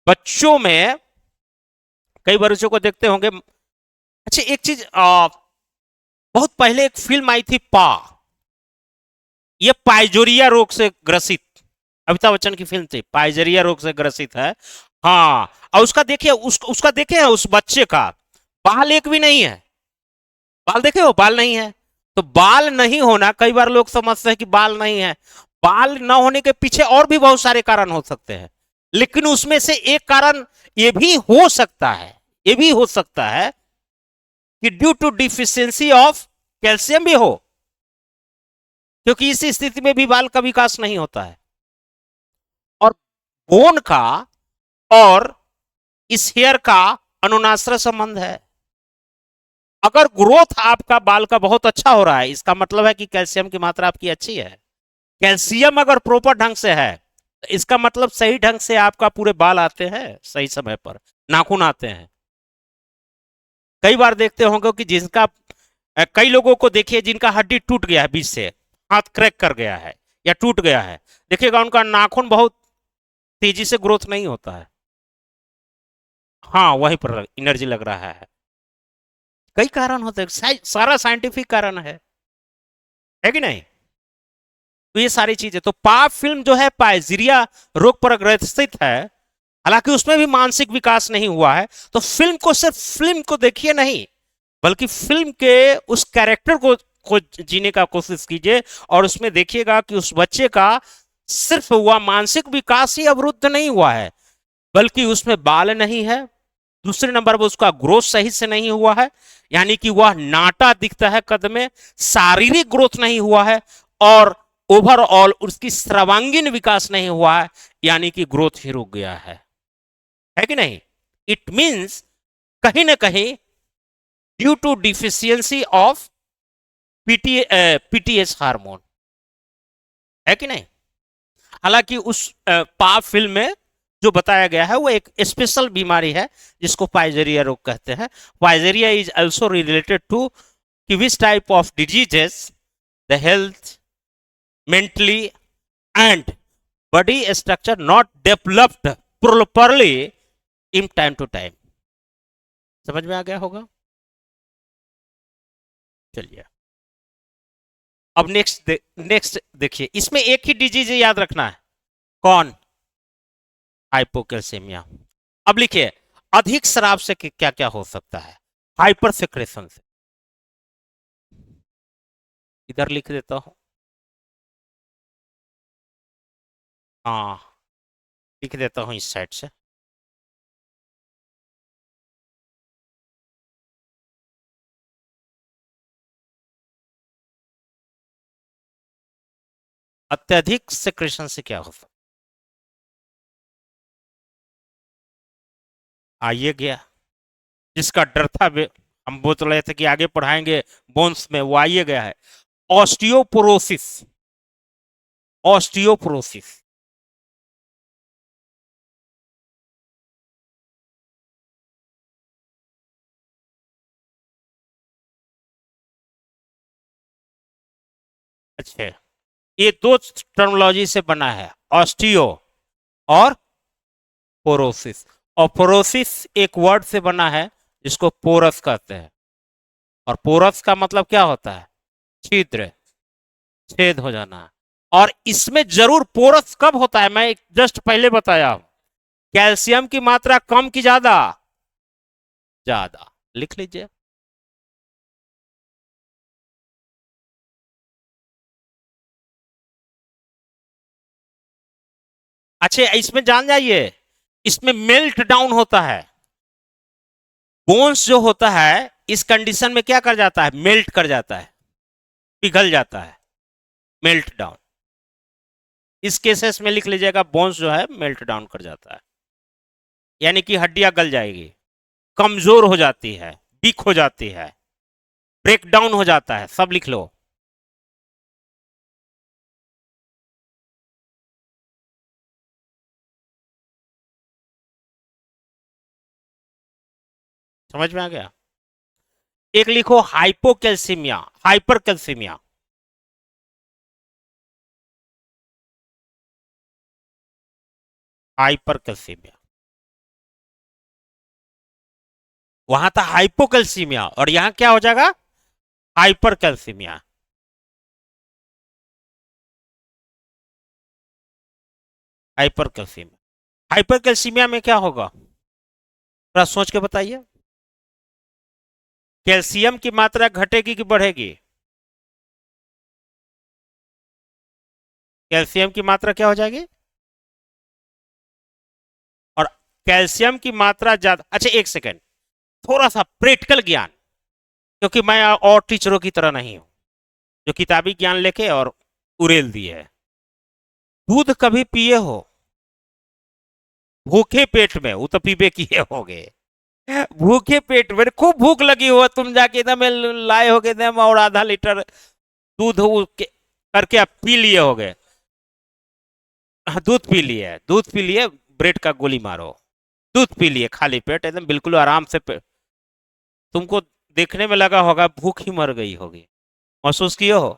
बच्चों में, कई बच्चों को देखते होंगे। अच्छा, एक चीज, बहुत पहले एक फिल्म आई थी पा, ये पाइजोरिया रोग से ग्रसित, अमिताभ बच्चन की फिल्म थी, पाइजोरिया रोग से ग्रसित है। हाँ, और उसका देखिए, उसका देखे उस बच्चे का बाल एक भी नहीं है, बाल देखे हो, बाल नहीं है। तो बाल नहीं होना, कई बार लोग समझते हैं कि बाल नहीं है, बाल ना होने के पीछे और भी बहुत सारे कारण हो सकते हैं, लेकिन उसमें से एक कारण ये भी हो सकता है, ये भी हो सकता है कि due to deficiency of calcium भी हो, क्योंकि इस स्थिति में भी बाल का विकास नहीं होता है। और बोन का और इस हेयर का अनुनाश्रय संबंध है। अगर ग्रोथ आपका बाल का बहुत अच्छा हो रहा है, इसका मतलब है कि कैल्शियम की मात्रा आपकी अच्छी है। कैल्शियम अगर प्रॉपर ढंग से है, तो इसका मतलब सही ढंग से आपका पूरे बाल आते हैं, सही समय पर नाखून आते हैं। कई बार देखते होंगे कि जिसका, कई लोगों को देखिए जिनका हड्डी टूट गया है बीच से, हाथ क्रैक कर गया है या टूट गया है, देखिएगा उनका नाखून बहुत तेजी से ग्रोथ नहीं होता है। हाँ, वहीं पर एनर्जी लग रहा है। कई कारण होते हैं, सारा साइंटिफिक कारण है कि नहीं? तो ये सारी चीजें, तो पाप फिल्म जो है पाइजीरिया रोग पर ग्रसित है, हालांकि उसमें भी मानसिक विकास नहीं हुआ है। तो फिल्म को, सिर्फ फिल्म को देखिए नहीं, बल्कि फिल्म के उस कैरेक्टर को जीने का कोशिश कीजिए, और उसमें देखिएगा कि उस बच्चे का सिर्फ हुआ मानसिक विकास ही अवरुद्ध नहीं हुआ है, बल्कि उसमें बाल नहीं है, दूसरे नंबर पर उसका ग्रोथ सही से नहीं हुआ है, यानी कि वह नाटा दिखता है कद में, शारीरिक ग्रोथ नहीं हुआ है, और ओवरऑल उसकी सर्वांगीण विकास नहीं हुआ है, यानी कि ग्रोथ ही रुक गया है कि नहीं? इट मींस कहीं ना कहीं due to deficiency of PTS hormone, है कि नहीं? हालांकि उस पाप फिल्म में जो बताया गया है वो एक स्पेशल बीमारी है, जिसको पाइजेरिया रोग कहते हैं। पाइजेरिया इज ऑल्सो रिलेटेड टू कि which type of diseases the health mentally and body structure not developed properly in time to time. समझ में आ गया होगा? चलिए, अब नेक्स्ट देखिए, इसमें एक ही डिजीज याद रखना है, कौन? हाइपोकैल्सीमिया। अब लिखिए, अधिक शराब से क्या क्या हो सकता है? हाइपर सेक्रेशन से, इधर लिख देता हूं, हाँ, लिख देता हूं इस साइड से। अत्यधिक सेक्रेशन से क्या हो सकता? आइए गया, जिसका डर था हम बोल रहे थे कि आगे पढ़ाएंगे बोन्स में, वो आइए गया है, ऑस्टियोपोरोसिस। ऑस्टियोपोरोसिस, अच्छा, ये दो टर्मोलॉजी से बना है, ऑस्टियो और पोरोसिस। और पोरोसिस एक वर्ड से बना है, जिसको पोरस कहते हैं। और पोरस का मतलब क्या होता है? छिद्र, छेद हो जाना। और इसमें जरूर पोरस कब होता है, मैं जस्ट पहले बताया हूं। कैल्शियम की मात्रा कम की ज्यादा? ज्यादा। लिख लीजिए। अच्छा, इसमें जान जाइए, इसमें मेल्ट डाउन होता है। बोन्स जो होता है इस कंडीशन में क्या कर जाता है? मेल्ट कर जाता है, पिघल जाता है, मेल्ट डाउन। इस केसेस में लिख लीजिएगा, बोन्स जो है मेल्ट डाउन कर जाता है, यानी कि हड्डियां गल जाएगी, कमजोर हो जाती है, वीक हो जाती है, ब्रेक डाउन हो जाता है। सब लिख लो। समझ में आ गया? एक लिखो हाइपोकैल्सीमिया, हाइपरकैल्सीमिया। हाइपरकैल्सीमिया, वहां था हाइपोकैल्सीमिया और यहां क्या हो जाएगा? हाइपरकैल्सीमिया। हाइपरकैल्सीमिया, हाइपरकैल्सीमिया में क्या होगा? थोड़ा सोच के बताइए। कैल्शियम की मात्रा घटेगी कि बढ़ेगी? कैल्शियम की मात्रा क्या हो जाएगी? और कैल्शियम की मात्रा ज्यादा। अच्छा एक सेकेंड, थोड़ा सा प्रैक्टिकल ज्ञान, क्योंकि मैं और टीचरों की तरह नहीं हूं जो किताबी ज्ञान लेके और उड़ेल दिए है। दूध कभी पिए हो भूखे पेट में? वो तो पीबे किए होगे। भूखे पेट में खूब भूख लगी हो, तुम जाके एकदम लाए होगे एकदम और आधा लीटर दूध करके आप पी लिए होगे। हाँ, दूध पी लिए, दूध पी लिए, ब्रेड का गोली मारो, दूध पी लिए खाली पेट एकदम बिल्कुल आराम से तुमको देखने में लगा होगा भूख ही मर गई होगी। महसूस किए हो?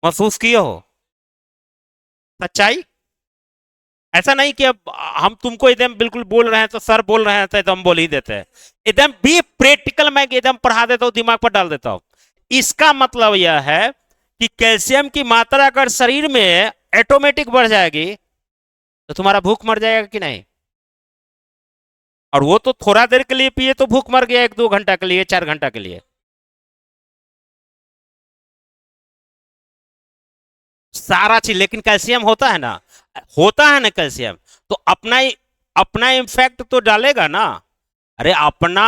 महसूस किए हो? सच्चाई। ऐसा नहीं कि अब हम तुमको एकदम बिल्कुल बोल रहे हैं तो सर बोल रहे हैं तो एकदम बोल ही देते हैं। एकदम भी प्रैक्टिकल मैं एकदम पढ़ा देता हूँ, दिमाग पर डाल देता हूँ। इसका मतलब यह है कि कैल्शियम की मात्रा अगर शरीर में ऑटोमेटिक बढ़ जाएगी तो तुम्हारा भूख मर जाएगा कि नहीं? और वो तो थोड़ा देर के लिए पिए तो भूख मर गया, 1-2 घंटा के लिए, 4 घंटा के लिए। सारा चीज, लेकिन कैल्शियम होता है ना, होता है ना कैल्शियम, तो अपना इफेक्ट तो डालेगा ना। अरे अपना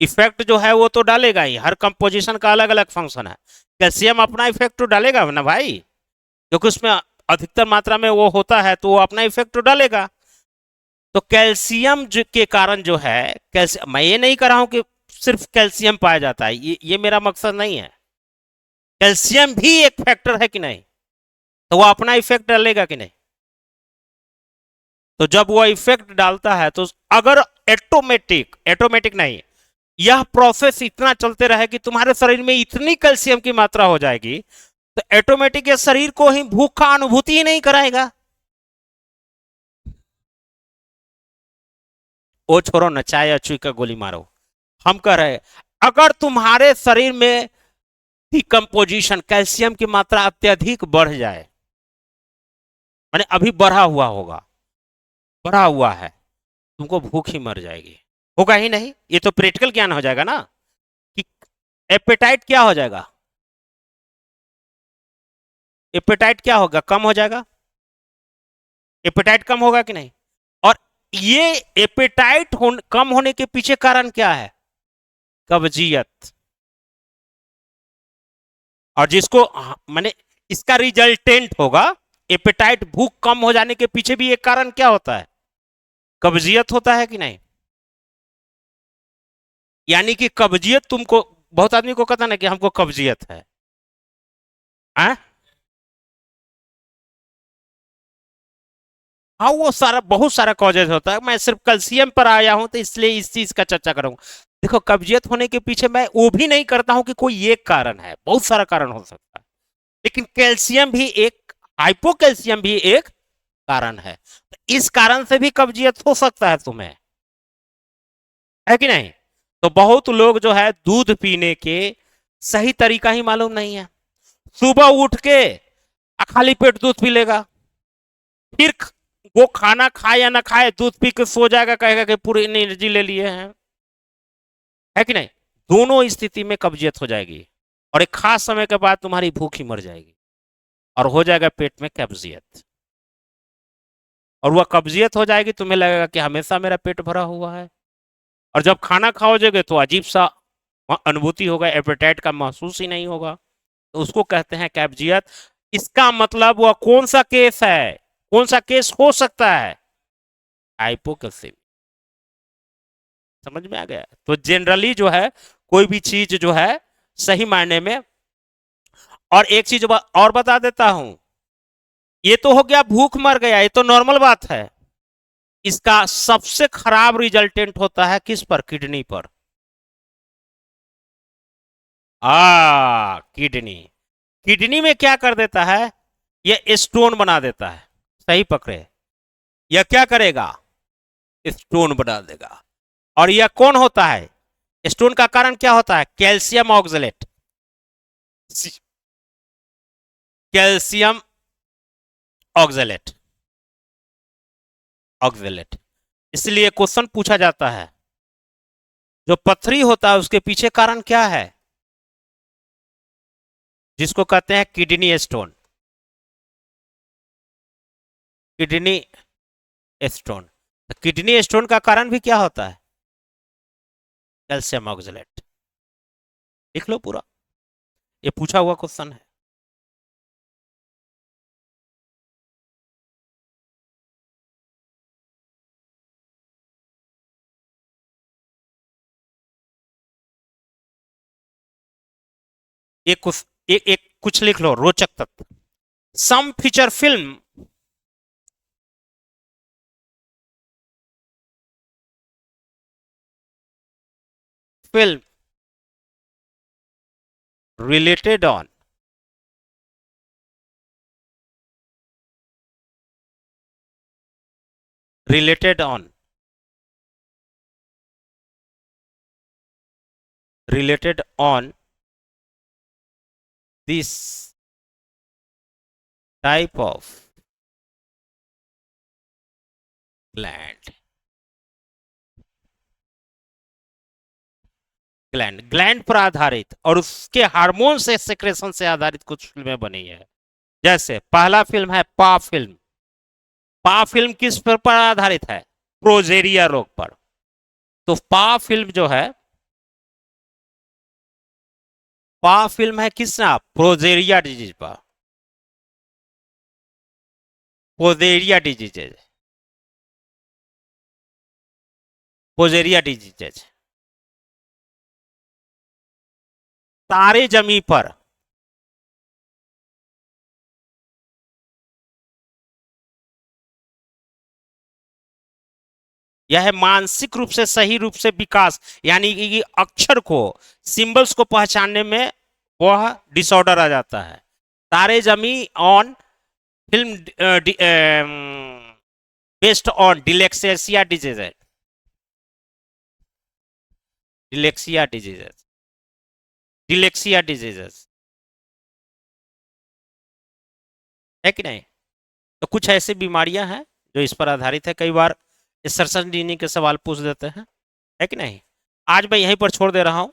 इफेक्ट जो है वो तो डालेगा ही, हर कंपोजिशन का अलग अलग फंक्शन है। कैल्शियम अपना इफेक्ट तो डालेगा ना भाई, क्योंकि उसमें अधिकतर मात्रा में वो होता है तो वो अपना इफेक्ट तो डालेगा। तो कैल्शियम के कारण जो है, कैल्शियम, मैं ये नहीं कर रहा हूं कि सिर्फ कैल्शियम पाया जाता है, ये मेरा मकसद नहीं है। कैल्शियम भी एक फैक्टर है कि नहीं? तो वो अपना इफेक्ट डालेगा कि नहीं? तो जब वो इफेक्ट डालता है तो अगर एटोमेटिक, एटोमेटिक नहीं, यह प्रोसेस इतना चलते रहे कि तुम्हारे शरीर में इतनी कैल्शियम की मात्रा हो जाएगी तो ऑटोमेटिक ये शरीर को ही भूख का अनुभूति ही नहीं कराएगा। वो छोड़ो न, चाय या चुई का गोली मारो। हम कह रहे हैं, अगर तुम्हारे शरीर में डिकम्पोजिशन, कैल्शियम की मात्रा अत्यधिक बढ़ जाए, माने अभी बढ़ा हुआ होगा, बढ़ा हुआ है, तुमको भूख ही मर जाएगी। होगा ही नहीं, ये तो प्रैक्टिकल ज्ञान हो जाएगा ना कि एपेटाइट क्या हो जाएगा? एपेटाइट क्या होगा? कम हो जाएगा। एपेटाइट कम होगा कि नहीं? और ये एपेटाइट कम होने के पीछे कारण क्या है? कब्जियत। और जिसको माने इसका रिजल्टेंट होगा एपेटाइट, भूख कम हो जाने के पीछे भी एक कारण क्या होता है? कब्जियत होता है कि नहीं? यानी कि कब्जियत तुमको, बहुत आदमी को कहता ना कि हमको कब्जियत है, आ? हाँ, वो सारा बहुत सारा कॉजेज होता है, मैं सिर्फ कैल्शियम पर आया हूं तो इसलिए इस चीज का चर्चा करूंगा। देखो, कब्जियत होने के पीछे मैं वो भी नहीं करता हूं कि कोई एक कारण है, बहुत सारा कारण हो सकता है, लेकिन कैल्शियम भी एक, हाइपोकैल्शियम भी एक कारण है। तो इस कारण से भी कब्जियत हो सकता है तुम्हें, है कि नहीं? तो बहुत लोग जो है दूध पीने के सही तरीका ही मालूम नहीं है। सुबह उठ के खाली पेट दूध पी लेगा, फिर वो खाना खाए या ना खाए दूध पी के सो जाएगा, कहेगा कि पूरी एनर्जी ले लिए हैं। है कि नहीं? दोनों स्थिति में कब्जियत हो जाएगी और एक खास समय के बाद तुम्हारी भूख ही मर जाएगी और हो जाएगा पेट में कब्जियत। और वह कब्जियत हो जाएगी, तुम्हें लगेगा कि हमेशा मेरा पेट भरा हुआ है। और जब खाना खाओगे तो अजीब सा अनुभूति होगा, एपेटाइट का महसूस ही नहीं होगा। तो उसको कहते हैं कब्जियत। इसका मतलब वह कौन सा केस है, कौन सा केस हो सकता है? हाइपोकैलेमिया। समझ में आ गया? तो जनरली जो है कोई भी चीज जो है सही मायने में। और एक चीज और बता देता हूं, ये तो हो गया भूख मर गया, ये तो नॉर्मल बात है। इसका सबसे खराब रिजल्टेंट होता है किस पर? किडनी पर। किडनी। किडनी में क्या कर देता है? ये स्टोन बना देता है। सही पकड़े? यह क्या करेगा? स्टोन बना देगा। और यह कौन होता है? स्टोन का कारण क्या होता है? Calcium oxalate. Calcium oxalate. Oxalate. इसलिए क्वेश्चन पूछा जाता है, जो पथरी होता है उसके पीछे कारण क्या है? जिसको कहते हैं kidney stone. Kidney stone. Kidney stone का कारण भी क्या होता है? Calcium oxalate. लिख लो पूरा, ये पूछा हुआ क्वेश्चन है। एक कुछ एक कुछ लिख लो रोचक तत्व। Some feature film film related on related on related on this type of gland। Gland पर आधारित और उसके हार्मोन से सेक्रेशन से आधारित कुछ फिल्में बनी है। जैसे पहला फिल्म है पा फिल्म। पा फिल्म किस पर आधारित है? प्रोजेरिया रोग पर। तो पा फिल्म जो है, पा फिल्म है किस ना? प्रोजेरिया डिजीज पर। Progeria disease, progeria disease. तारे जमी पर। यह मानसिक रूप से सही रूप से विकास, यानी कि अक्षर को, सिंबल्स को पहचानने में वह डिसऑर्डर आ जाता है। Taare Zameen on film based on dyslexia disease. Dyslexia diseases. Dyslexia diseases. है कि नहीं? तो कुछ ऐसी बीमारियां हैं जो इस पर आधारित है। कई बार इस सर्जन डीनी के सवाल पूछ देते हैं। है कि नहीं? आज मैं यहीं पर छोड़ दे रहा हूं।